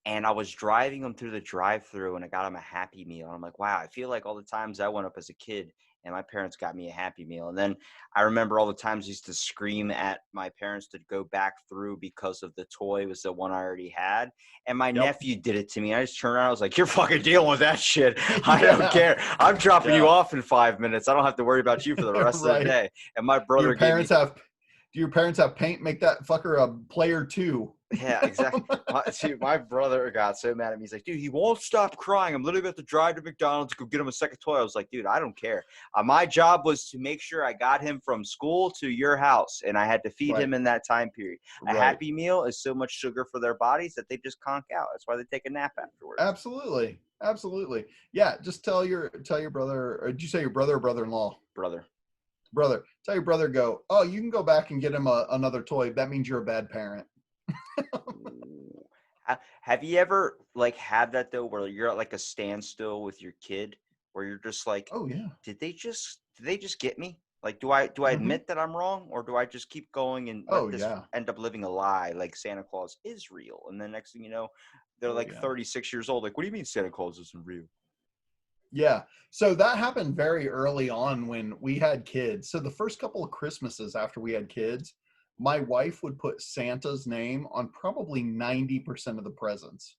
A: And I was driving him through the drive-thru and I got him a Happy Meal. And I'm like, wow, I feel like all the times I went up as a kid and my parents got me a Happy Meal. And then I remember all the times I used to scream at my parents to go back through because of the toy was the one I already had. And my
B: Yep.
A: nephew did it to me. I just turned around. I was like, you're fucking dealing with that shit. I don't
B: Yeah.
A: care. I'm dropping you
B: Yeah.
A: off in 5 minutes. I don't have to worry about you for the rest of the
B: Right.
A: day. And my
B: Do
A: brother
B: your
A: gave me.
B: parents have? Do your parents have paint? Make that fucker a player 2.
A: Yeah, exactly. My brother got so mad at me. He's like, dude, he won't stop crying. I'm literally about to drive to McDonald's to go get him a second toy. I was like, dude, I don't care. My job was to make sure I got him from school to your house, and I had to feed
B: Right.
A: him in that time period. A
B: Right.
A: Happy Meal is so much sugar for their bodies that they just conk out. That's why they take a nap afterwards.
B: Absolutely. Absolutely. Yeah. Just tell your brother. Or did you say your brother or brother-in-law?
A: Brother.
B: Brother. Tell your brother, go, oh, you can go back and get him another toy. That means you're a bad parent.
A: Ooh. Have you ever like had that though, where you're at like a standstill with your kid, where you're just like,
B: Oh yeah.
A: did they just get me? Like, do I
B: Hmm.
A: admit that I'm wrong, or do I just keep going and let
B: Oh
A: this
B: yeah.
A: end up living a lie, like Santa Claus is real? And then next thing you know, they're
B: Oh
A: like
B: yeah.
A: 36 years old. Like, what do you mean Santa Claus isn't real?
B: Yeah. So that happened very early on when we had kids. So the first couple of Christmases after we had kids, my wife would put Santa's name on probably 90% of the presents.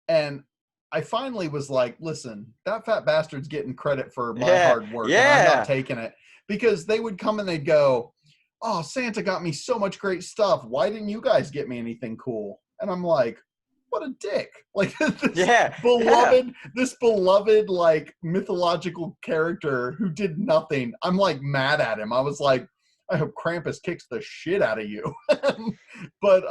B: And I finally was like, listen, that fat bastard's getting credit for my
A: Yeah,
B: hard work and I'm not
A: yeah.
B: taking it. Because they would come and they'd go, oh, Santa got me so much great stuff. Why didn't you guys get me anything cool? And I'm like, what a dick. Like
A: Yeah, yeah.
B: this beloved like mythological character who did nothing. I'm like mad at him. I was like, I hope Krampus kicks the shit out of you. But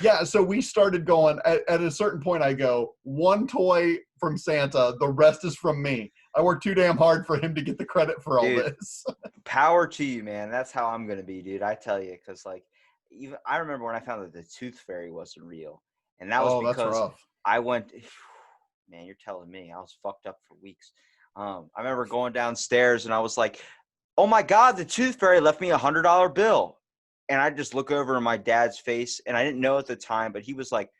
B: yeah, so we started going at a certain point. I go, one toy from Santa, the rest is from me. I worked too damn hard for him to get the credit for all
A: Dude,
B: this.
A: power to you, man. That's how I'm gonna be, dude. I tell you, because like, even I remember when I found that the Tooth Fairy wasn't real, and that was
B: Oh, that's
A: because
B: rough.
A: I went. Man, you're telling me I was fucked up for weeks. I remember going downstairs and I was like, "Oh my God, the Tooth Fairy left me $100 bill," and I just look over in my dad's face, and I didn't know at the time, but he was like,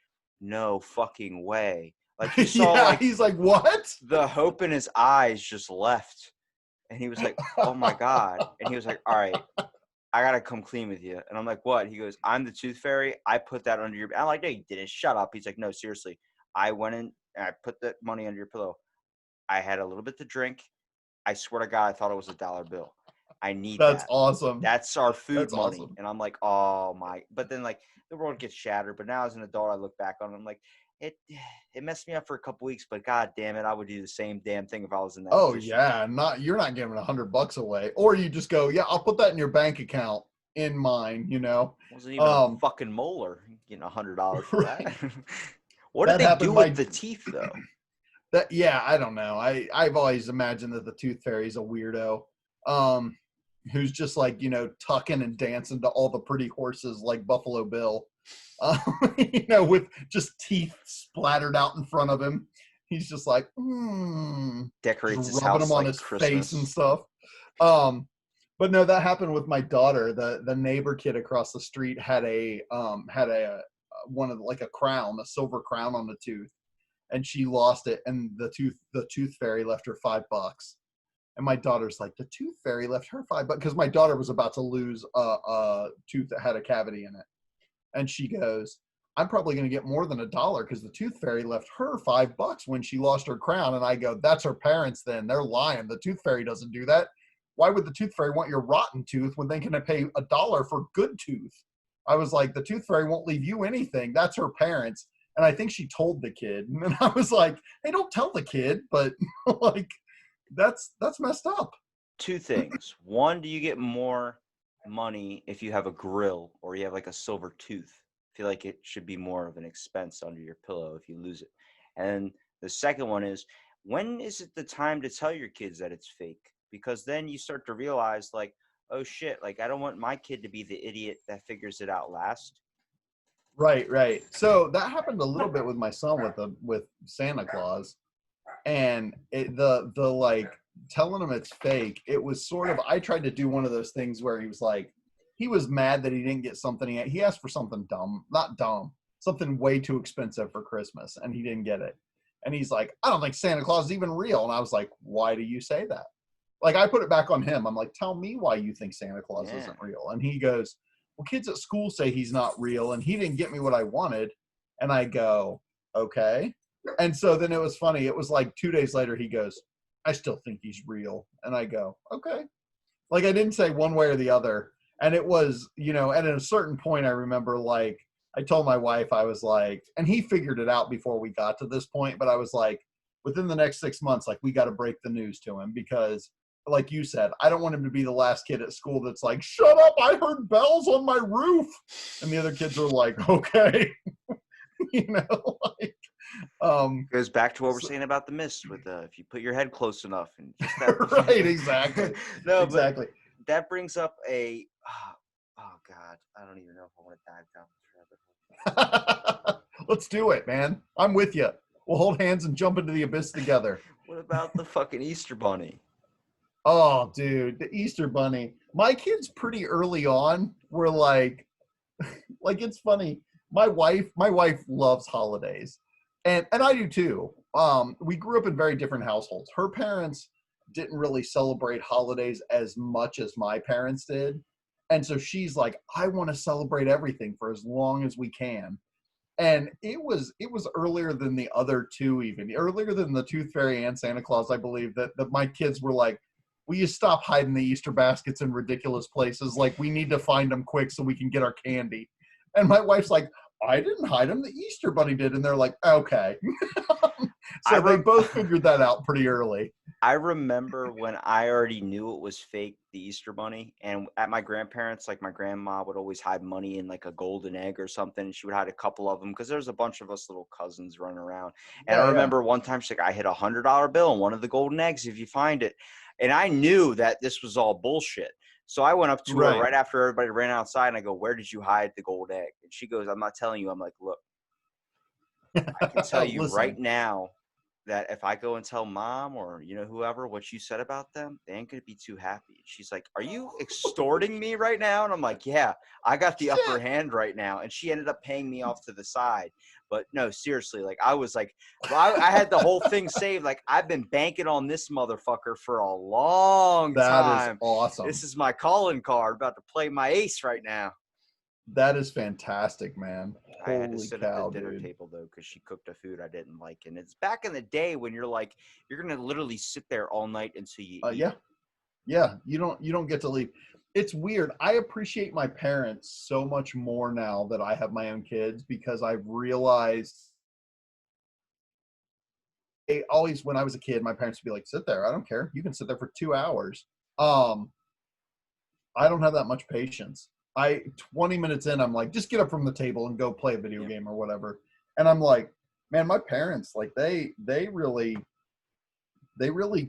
A: "No fucking way!" Like you saw,
B: Yeah,
A: like
B: he's like, what?
A: the hope in his eyes just left. And he was like, "Oh my God." And he was like, "All right, I gotta come clean with you." And I'm like, "What?" He goes, "I'm the Tooth Fairy. I put that under your." I'm like, "No, you didn't. Shut up." He's like, "No, seriously. I went in and I put that money under your pillow. I had a little bit to drink. I swear to God, I thought it was $1 bill. I need
B: That's
A: that.
B: awesome.
A: That's our food
B: That's
A: money."
B: awesome.
A: And I'm like, "Oh my!" But then like the world gets shattered. But now as an adult, I look back on it, I'm like, it it messed me up for a couple weeks. But God damn it, I would do the same damn thing if I was in that
B: Oh
A: position.
B: yeah, you're not giving $100 away, or you just go, yeah, I'll put that in your bank account in mine.
A: Wasn't even a
B: Um,
A: fucking molar. Getting $100 for that.
B: right.
A: What did
B: That
A: they
B: happened.
A: do with the teeth though?
B: That yeah, I don't know. I've always imagined that the Tooth Fairy's a weirdo, um, who's just like tucking and dancing to all the pretty horses like Buffalo Bill, um, with just teeth splattered out in front of him. He's just like, just
A: Decorates his
B: rubbing them
A: house
B: on
A: like
B: his face and
A: Christmas.
B: stuff. Um, but no, that happened with my daughter. The neighbor kid across the street had a one of like a crown, a silver crown on the tooth, and she lost it, and the tooth fairy left her $5. And my daughter's like, the tooth fairy left her $5 because my daughter was about to lose a tooth that had a cavity in it, and she goes, I'm probably going to get more than $1 because the tooth fairy left her $5 when she lost her crown. And I go, that's her parents. Then they're lying. The tooth fairy doesn't do that. Why would the tooth fairy want your rotten tooth when they can pay $1 for good tooth? I was like, the tooth fairy won't leave you anything. That's her parents. And I think she told the kid. And then I was like, hey, don't tell the kid, but like, that's messed up.
A: Two things. One, do you get more money if you have a grill or you have like a silver tooth? I feel like it should be more of an expense under your pillow if you lose it. And the second one is, when is it the time to tell your kids that it's fake? Because then you start to realize like, oh shit, like I don't want my kid to be the idiot that figures it out last.
B: Right, right. So that happened a little bit with my son with Santa Claus. And the like telling him it's fake, it was sort of, I tried to do one of those things where he was like, he was mad that he didn't get something. He asked for something dumb, not dumb, something way too expensive for Christmas, and he didn't get it. And he's like, I don't think Santa Claus is even real. And I was like, why do you say that? like I put it back on him. I'm like, tell me why you think Santa Claus
A: Yeah.
B: isn't real. And he goes, well, kids at school say he's not real and he didn't get me what I wanted. And I go, okay. And so then it was funny. It was like 2 days later, he goes, I still think he's real. And I go, okay. Like I didn't say one way or the other. And it was, you know, and at a certain point, I remember like, I told my wife, I was like, and he figured it out before we got to this point, but I was like, within the next 6 months, like we got to break the news to him because like you said, I don't want him to be the last kid at school that's like, shut up, I heard bells on my roof. And the other kids are like, okay. You know, like,
A: Goes back to what we're saying about the mist with if you put your head close enough and just that.
B: right, exactly.
A: No,
B: exactly.
A: But that brings up a, oh God, I don't even know if I want to dive down this rabbit hole.
B: Let's do it, man. I'm with you. We'll hold hands and jump into the abyss together.
A: What about the fucking Easter Bunny?
B: Oh, dude, the Easter Bunny. My kids pretty early on were like it's funny. My wife loves holidays. And I do too. We grew up in very different households. Her parents didn't really celebrate holidays as much as my parents did. And so she's like, I want to celebrate everything for as long as we can. And it was earlier than the other two, even earlier than the Tooth Fairy and Santa Claus, I believe, that my kids were like, will you stop hiding the Easter baskets in ridiculous places? Like, we need to find them quick so we can get our candy. And my wife's like, I didn't hide them. The Easter Bunny did. And they're like, okay. So they both figured that out pretty early.
A: I remember when I already knew it was fake, the Easter Bunny. And at my grandparents, like my grandma would always hide money in like a golden egg or something. And she would hide a couple of them because there's a bunch of us little cousins running around. And I remember one time she's like, I hit $100 bill in one of the golden eggs if you find it. And I knew that this was all bullshit. So I went up to her right after everybody ran outside and I go, where did you hide the gold egg? And she goes, I'm not telling you. I'm like, look, I can tell you right now that if I go and tell mom or, you know, whoever what you said about them, they ain't going to be too happy. She's like, are you extorting me right now? And I'm like, yeah, I got the upper hand right now. And she ended up paying me off to the side. But no, seriously, like I was like, well, I had the whole thing saved. Like I've been banking on this motherfucker for a long time.
B: That is awesome.
A: This is my calling card. About to play my ace right now.
B: That is fantastic, man.
A: I had to sit at the dinner table though because she cooked a food I didn't like, and it's back in the day when you're like you're gonna literally sit there all night until you eat.
B: Yeah. You don't get to leave. It's weird. I appreciate my parents so much more now that I have my own kids because I've realized they always, when I was a kid, my parents would be like, sit there. I don't care. You can sit there for 2 hours. I don't have that much patience. 20 minutes in, I'm like, just get up from the table and go play a video game or whatever. And I'm like, man, my parents, like they really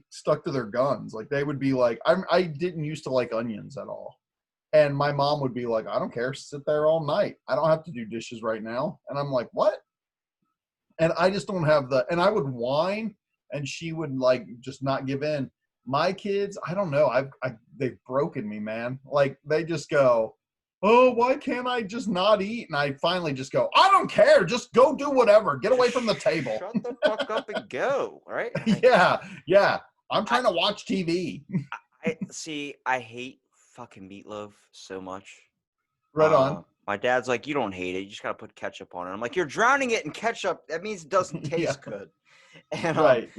B: stuck to their guns. Like they would be like, I didn't used to like onions at all. And my mom would be like, I don't care. Sit there all night. I don't have to do dishes right now. And I'm like, what? And I just don't have and I would whine and she would like just not give in. My kids, I don't know. They've broken me, man. Like they just go, oh, why can't I just not eat? And I finally just go, I don't care. Just go do whatever. Get away from the table.
A: Shut the fuck up and go, right?
B: Yeah. I'm trying to watch TV.
A: I hate fucking meatloaf so much.
B: Right on.
A: My dad's like, you don't hate it. You just got to put ketchup on it. I'm like, you're drowning it in ketchup. That means it doesn't taste good. And,
B: right.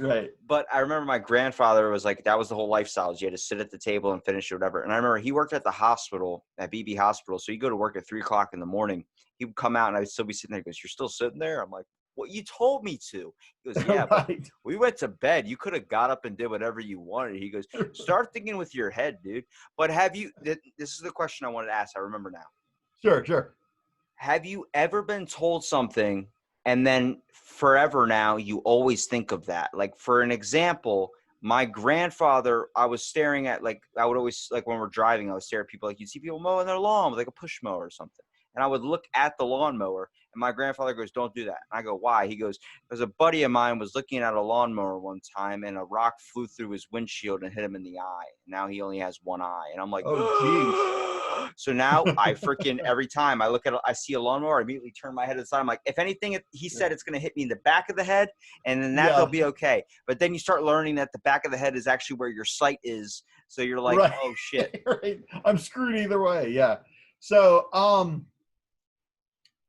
A: But I remember my grandfather was like, that was the whole lifestyle. You had to sit at the table and finish it, whatever. And I remember he worked at the hospital, at BB Hospital. So you go to work at 3:00 in the morning. He would come out and I would still be sitting there. He goes, you're still sitting there? I'm like, well, you told me to. He goes, yeah, but we went to bed. You could have got up and did whatever you wanted. He goes, start thinking with your head, dude. But this is the question I wanted to ask. I remember now.
B: Sure.
A: Have you ever been told something and then forever now you always think of that? Like for an example, my grandfather, I was staring at, like I would always, like when we're driving, I would stare at people, like you'd see people mowing their lawn with like a push mower or something. And I would look at the lawnmower, and my grandfather goes, "Don't do that." And I go, "Why?" He goes, "Because a buddy of mine was looking at a lawnmower one time, and a rock flew through his windshield and hit him in the eye. Now he only has one eye." And I'm like,
B: Oh, geez.
A: so now I freaking, every time I see a lawnmower, I immediately turn my head to the side. I'm like, if anything, he said it's going to hit me in the back of the head, and then that'll be okay. But then you start learning that the back of the head is actually where your sight is. So you're like,
B: right.
A: Oh shit.
B: Right. I'm screwed either way. Yeah. So,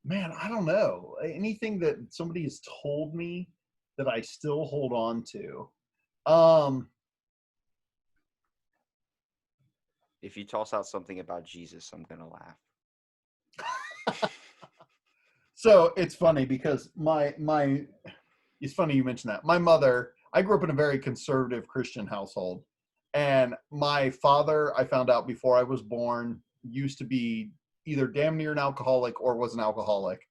B: man, I don't know. Anything that somebody has told me that I still hold on to.
A: If you toss out something about Jesus, I'm going to laugh.
B: So it's funny because it's funny you mentioned that. My mother, I grew up in a very conservative Christian household. And my father, I found out before I was born, used to be either damn near an alcoholic or was an alcoholic.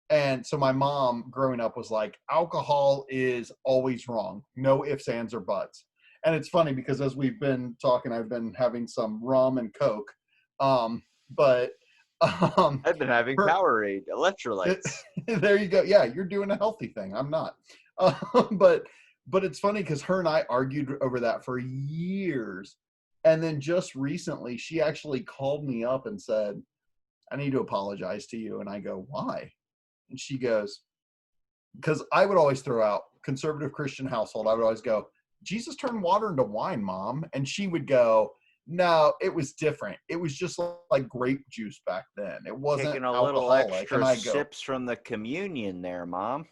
B: And so my mom growing up was like, alcohol is always wrong. No ifs, ands, or buts. And it's funny because as we've been talking, I've been having some rum and Coke. But
A: I've been having Powerade, electrolytes.
B: There you go. Yeah, you're doing a healthy thing. I'm not. But it's funny because her and I argued over that for years. And then just recently, she actually called me up and said, "I need to apologize to you." And I go, "Why?" And she goes, because I would always throw out conservative Christian household. I would always go, "Jesus turned water into wine, Mom." And she would go, "No, it was different. It was just like grape juice back then. It wasn't
A: Taking a
B: alcoholic."
A: little extra
B: and I go,
A: sips from the communion there, Mom.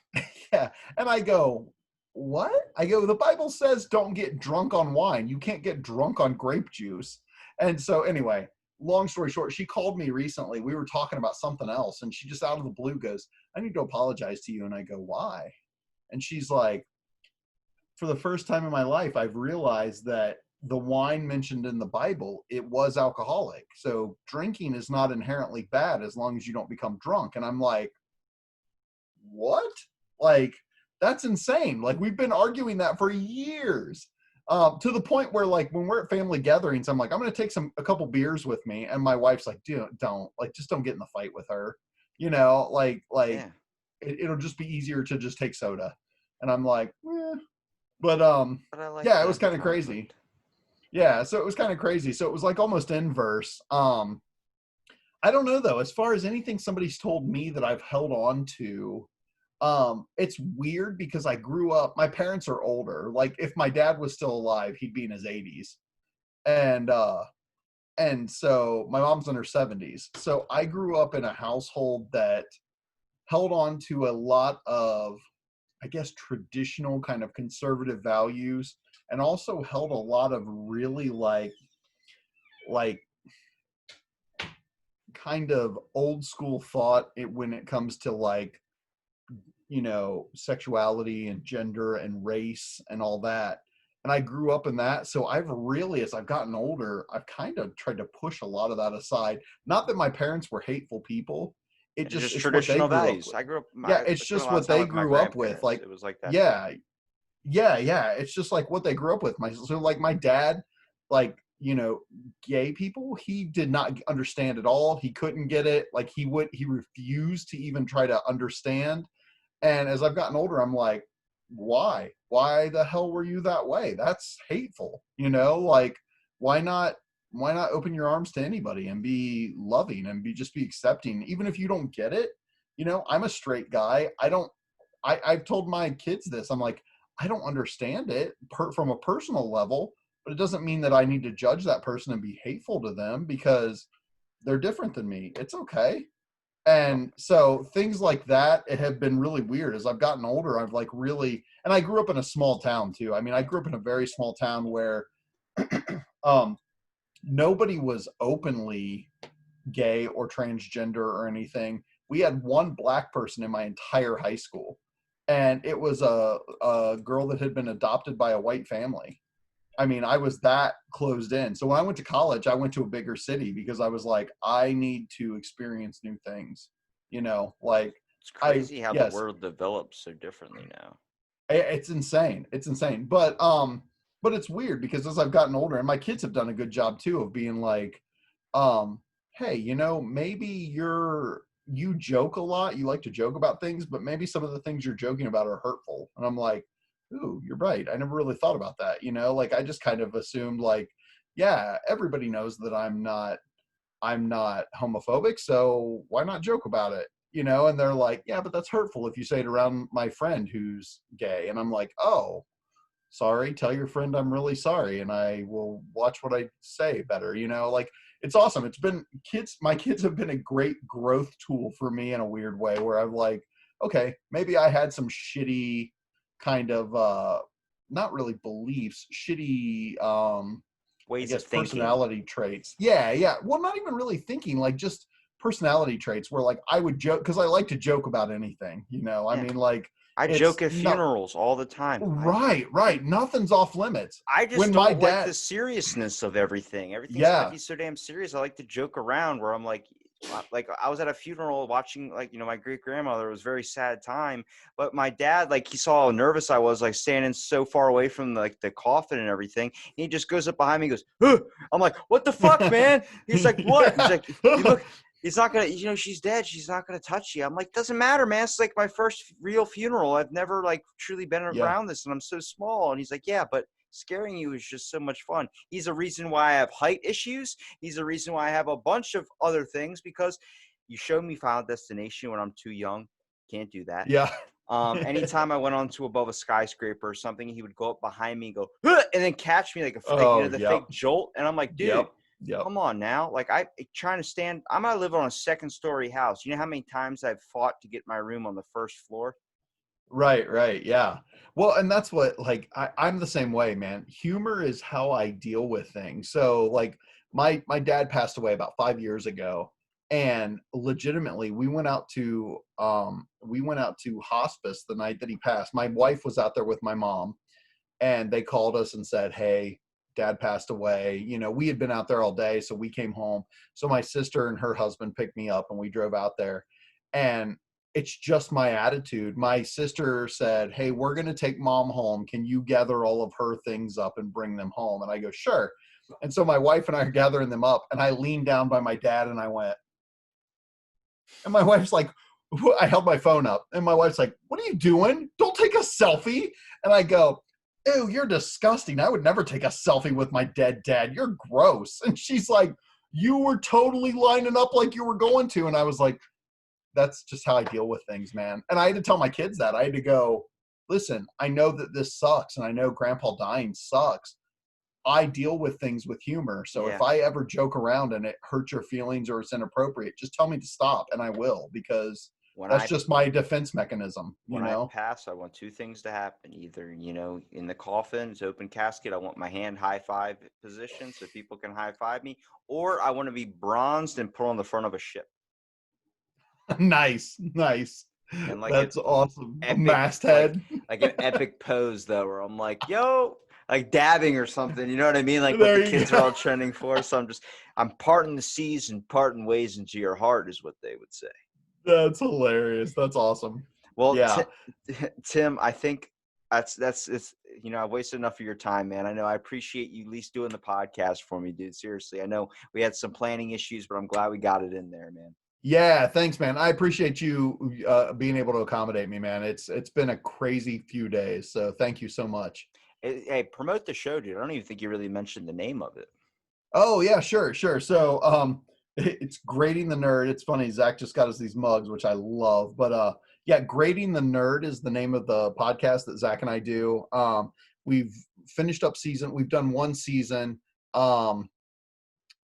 B: yeah. And I go, "What?" I go, "The Bible says don't get drunk on wine. You can't get drunk on grape juice." And so anyway, long story short, she called me recently. We were talking about something else, and she just out of the blue goes, "I need to apologize to you." And I go, "Why?" And she's like, "For the first time in my life, I've realized that the wine mentioned in the Bible, it was alcoholic. So drinking is not inherently bad as long as you don't become drunk." And I'm like, "What?" Like, that's insane. Like, we've been arguing that for years. To the point where, like, when we're at family gatherings, I'm like, "I'm going to take a couple beers with me." And my wife's like, "Dude, don't, like, just don't get in the fight with her.
A: Yeah.
B: It'll just be easier to just take soda." And I'm like, eh. But,
A: But I like
B: yeah, it
A: the
B: was kind of crazy.
A: conflict.
B: Yeah. So it was kind of crazy. So it was like almost inverse. I don't know though, as far as anything somebody's told me that I've held on to, it's weird because I grew up, my parents are older. Like, if my dad was still alive, he'd be in his 80s. And so my mom's in her 70s. So I grew up in a household that held on to a lot of, I guess, traditional kind of conservative values, and also held a lot of really like kind of old school thought when it comes to, like, sexuality and gender and race and all that. And I grew up in that. So I've really, as I've gotten older, I've kind of tried to push a lot of that aside. Not that my parents were hateful people.
A: It's just
B: It's what they
A: traditional
B: grew up
A: values.
B: with.
A: I grew up.
B: Yeah,
A: I
B: it's
A: spent a
B: just
A: lot of
B: what
A: time
B: they
A: with my
B: grew up with.
A: grandparents.
B: Like,
A: It was like that.
B: yeah, yeah. It's just like what they grew up with. So like my dad, like, gay people, he did not understand at all. He couldn't get it. Like, he refused to even try to understand. And as I've gotten older, I'm like, why? Why the hell were you that way? That's hateful. Like, why not open your arms to anybody and be loving and just be accepting, even if you don't get it? I'm a straight guy. I've told my kids this. I'm like, I don't understand it from a personal level, but it doesn't mean that I need to judge that person and be hateful to them because they're different than me. It's okay. And so things like that, it have been really weird. As I've gotten older, I've like really, and I grew up in a small town too. I mean, I grew up in a very small town where nobody was openly gay or transgender or anything. We had one black person in my entire high school, and it was a girl that had been adopted by a white family. I mean, I was that closed in. So when I went to college, I went to a bigger city because I was like, I need to experience new things. Like,
A: It's crazy how the
B: yes,
A: world develops so differently now.
B: it's insane. It's insane. But it's weird because as I've gotten older, and my kids have done a good job too of being like, hey, maybe you joke a lot. You like to joke about things, but maybe some of the things you're joking about are hurtful. And I'm like, ooh, you're right. I never really thought about that. Like I just kind of assumed like, yeah, everybody knows that I'm not homophobic, so why not joke about it? And they're like, yeah, but that's hurtful if you say it around my friend who's gay. And I'm like, oh, sorry, tell your friend I'm really sorry, and I will watch what I say better. Like it's awesome. My kids have been a great growth tool for me in a weird way where I'm like, okay, maybe I had some shitty kind of not really beliefs, shitty I
A: Ways of
B: guess
A: thinking.
B: personality traits. Yeah. Well, not even really thinking, like just personality traits where like I would joke because I like to joke about anything, I
A: Yeah.
B: mean, like
A: I
B: it's
A: joke at
B: not
A: funerals all the time.
B: right. Nothing's off limits.
A: I
B: When
A: just
B: my
A: don't like the
B: dad,
A: seriousness of everything. Everything's got to
B: yeah,
A: be so damn serious. I like to joke around where I'm like I was at a funeral watching like my great grandmother. It was a very sad time, but my dad like he saw how nervous I was like standing so far away from like the coffin and everything. And he just goes up behind me and goes, "Huh." I'm like, what the fuck, man? He's like, what? He's
B: yeah.
A: like, you look. He's not gonna, she's dead. She's not gonna touch you. I'm like, doesn't matter, man. It's like my first real funeral. I've never like truly been
B: Yeah.
A: around this, and I'm so small. And he's like, yeah, but scaring you is just so much fun. He's a reason why I have height issues. He's a reason why I have a bunch of other things because you showed me Final Destination when I'm too young. Can't do that.
B: Yeah.
A: Anytime I went onto above a skyscraper or something, he would go up behind me and go, "Huh," and then catch me like
B: Oh,
A: the
B: yep.
A: fake jolt. And I'm like, dude,
B: Yep.
A: come on now. Like I trying to stand. I'm gonna live on a second story house. You know how many times I've fought to get my room on the first floor?
B: Right. Yeah. Well, and that's what like I'm the same way, man. Humor is how I deal with things. So like my dad passed away about 5 years ago, and legitimately we went out to hospice the night that he passed. My wife was out there with my mom, and they called us and said, hey, dad passed away. We had been out there all day, so we came home. So my sister and her husband picked me up and we drove out there. And it's just my attitude. My sister said, hey, we're going to take mom home. Can you gather all of her things up and bring them home? And I go, sure. And so my wife and I are gathering them up, and I leaned down by my dad and I went, and my wife's like, I held my phone up, and my wife's like, what are you doing? Don't take a selfie. And I go, ew, you're disgusting. I would never take a selfie with my dead dad. You're gross. And she's like, you were totally lining up like you were going to. And I was like, that's just how I deal with things, man. And I had to tell my kids that. I had to go, listen, I know that this sucks, and I know grandpa dying sucks. I deal with things with humor. So if
A: Yeah.
B: I ever joke around and it hurts your feelings or it's inappropriate, just tell me to stop, and I will, because
A: When
B: that's
A: I
B: just my defense mechanism,
A: when I pass, I want two things to happen. Either, in the coffin, it's open casket, I want my hand high five position so people can high five me, or I want to be bronzed and put on the front of a ship.
B: Nice.
A: And like an
B: That's awesome. A
A: epic,
B: masthead.
A: like an epic pose though, where I'm like, yo, like dabbing or something. You know what I mean? Like what
B: There
A: the
B: you
A: kids are all
B: go.
A: trending for. So I'm parting the seas and parting ways into your heart is what they would say.
B: That's hilarious. That's awesome.
A: Well,
B: Yeah.
A: Tim, I think that's it's. I've wasted enough of your time, man. I know. I appreciate you at least doing the podcast for me, dude. Seriously, I know we had some planning issues, but I'm glad we got it in there, man.
B: Yeah, thanks, man. I appreciate you being able to accommodate me, man. It's been a crazy few days, so thank you so much.
A: Hey, promote the show, dude. I don't even think you really mentioned the name of it.
B: Oh yeah, sure. So it's Grating the Nerd. It's funny, Zach just got us these mugs, which I love. But yeah, Grating the Nerd is the name of the podcast that Zach and I do. We've finished up season. We've done one season. Um,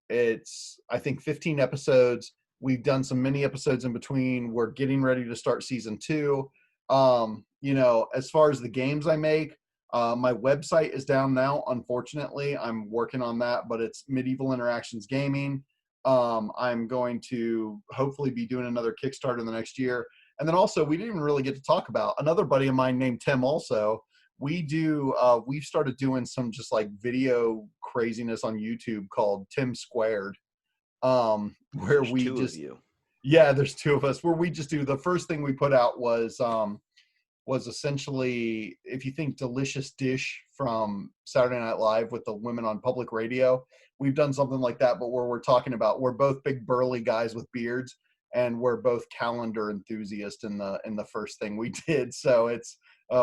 B: it's I think 15 episodes. We've done some mini episodes in between. We're getting ready to start season 2. As far as the games I make, my website is down now. Unfortunately, I'm working on that, but it's Medieval Interactions Gaming. I'm going to hopefully be doing another Kickstarter in the next year. And then also, we didn't even really get to talk about another buddy of mine named Tim also. We've started doing some just like video craziness on YouTube called Tim Squared, where
A: There's
B: we
A: two of
B: just,
A: you.
B: yeah, there's two of us, where we just do, the first thing we put out was essentially, if you think Delicious Dish from Saturday Night Live with the women on public radio, we've done something like that, but where we're talking about, we're both big burly guys with beards, and we're both calendar enthusiasts in the first thing we did. So it's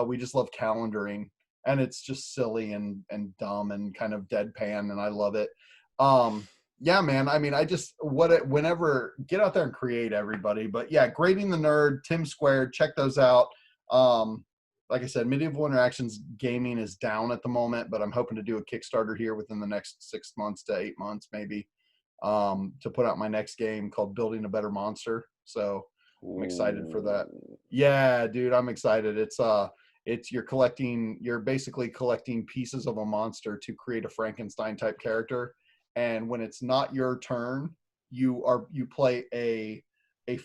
B: we just love calendaring, and it's just silly and dumb and kind of deadpan, and I love it. Yeah, man. I mean, whenever get out there and create, everybody. But yeah, Grating the Nerd, Tim Squared, check those out. Like I said, Medieval Interactions gaming is down at the moment, but I'm hoping to do a Kickstarter here within the next 6 months to 8 months, maybe, to put out my next game called Building a Better Monster. So I'm excited for that. Yeah, dude, I'm excited. It's you're basically collecting pieces of a monster to create a Frankenstein type character. And when it's not your turn, you play a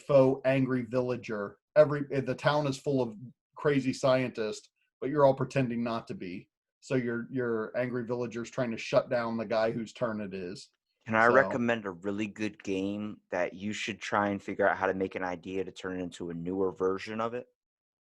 B: faux angry villager. The town is full of crazy scientists, but you're all pretending not to be. So your angry villagers trying to shut down the guy whose turn it is.
A: Can I
B: So
A: recommend a really good game that you should try and figure out how to make an idea to turn it into a newer version of it?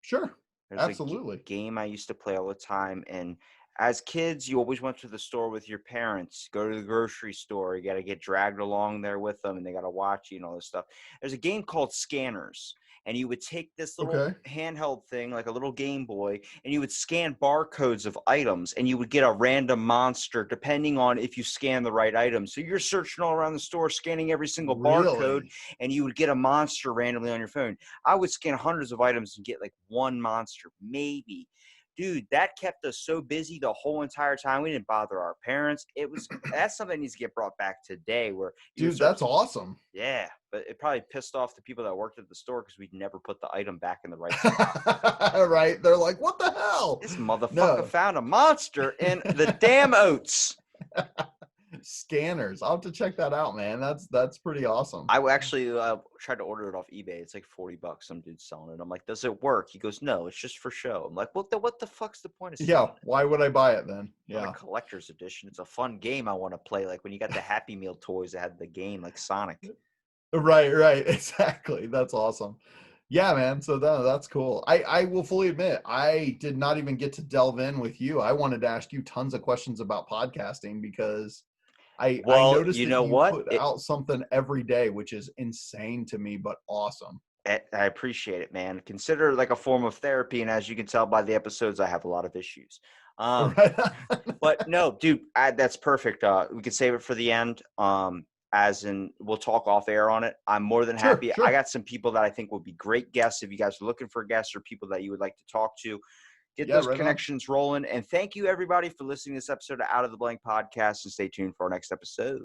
B: sure,
A: There's a
B: absolutely.
A: game I used to play all the time, and as kids, you always went to the store with your parents. Go to the grocery store, you got to get dragged along there with them, and they got to watch you and all this stuff. There's a game called Scanners, and you would take this little
B: Okay.
A: handheld thing, like a little Game Boy, and you would scan barcodes of items, and you would get a random monster depending on if you scan the right item. So you're searching all around the store, scanning every single barcode,
B: Really?
A: and you would get a monster randomly on your phone. I would scan hundreds of items and get like one monster, maybe. Dude, that kept us so busy the whole entire time. We didn't bother our parents. That's something that needs to get brought back today, where you would
B: Dude,
A: start.
B: that's awesome.
A: Yeah, but it probably pissed off the people that worked at the store because we'd never put the item back in the right spot.
B: Right? They're like, what the hell?
A: This motherfucker
B: No.
A: found a monster in the damn oats.
B: Scanners. I'll have to check that out, man. That's pretty awesome.
A: I actually tried to order it off eBay. It's like $40. Some dude's selling it. I'm like, does it work? He goes, no, it's just for show. I'm like, what the fuck's the point of
B: Yeah,
A: selling it?
B: why would I buy it then?
A: Not a
B: Yeah.
A: collector's edition. It's a fun game I want to play. Like when you got the Happy Meal toys that had the game, like Sonic.
B: Right, exactly. That's awesome. Yeah, man. So that's cool. I will fully admit, I did not even get to delve in with you. I wanted to ask you tons of questions about podcasting because I
A: Well,
B: noticed
A: you
B: that
A: know
B: you
A: what?
B: put out something every day, which is insane to me, but awesome.
A: I appreciate it, man. Consider it like a form of therapy, and as you can tell by the episodes, I have a lot of issues.
B: Right.
A: But no, dude, that's perfect. We can save it for the end. As in, we'll talk off air on it. I'm more than
B: Sure,
A: happy. I
B: sure.
A: got some people that I think would be great guests. If you guys are looking for guests or people that you would like to talk to, get
B: Yeah,
A: those
B: right on.
A: connections rolling. And thank you, everybody, for listening to this episode of Out of the Blank podcast. And stay tuned for our next episode.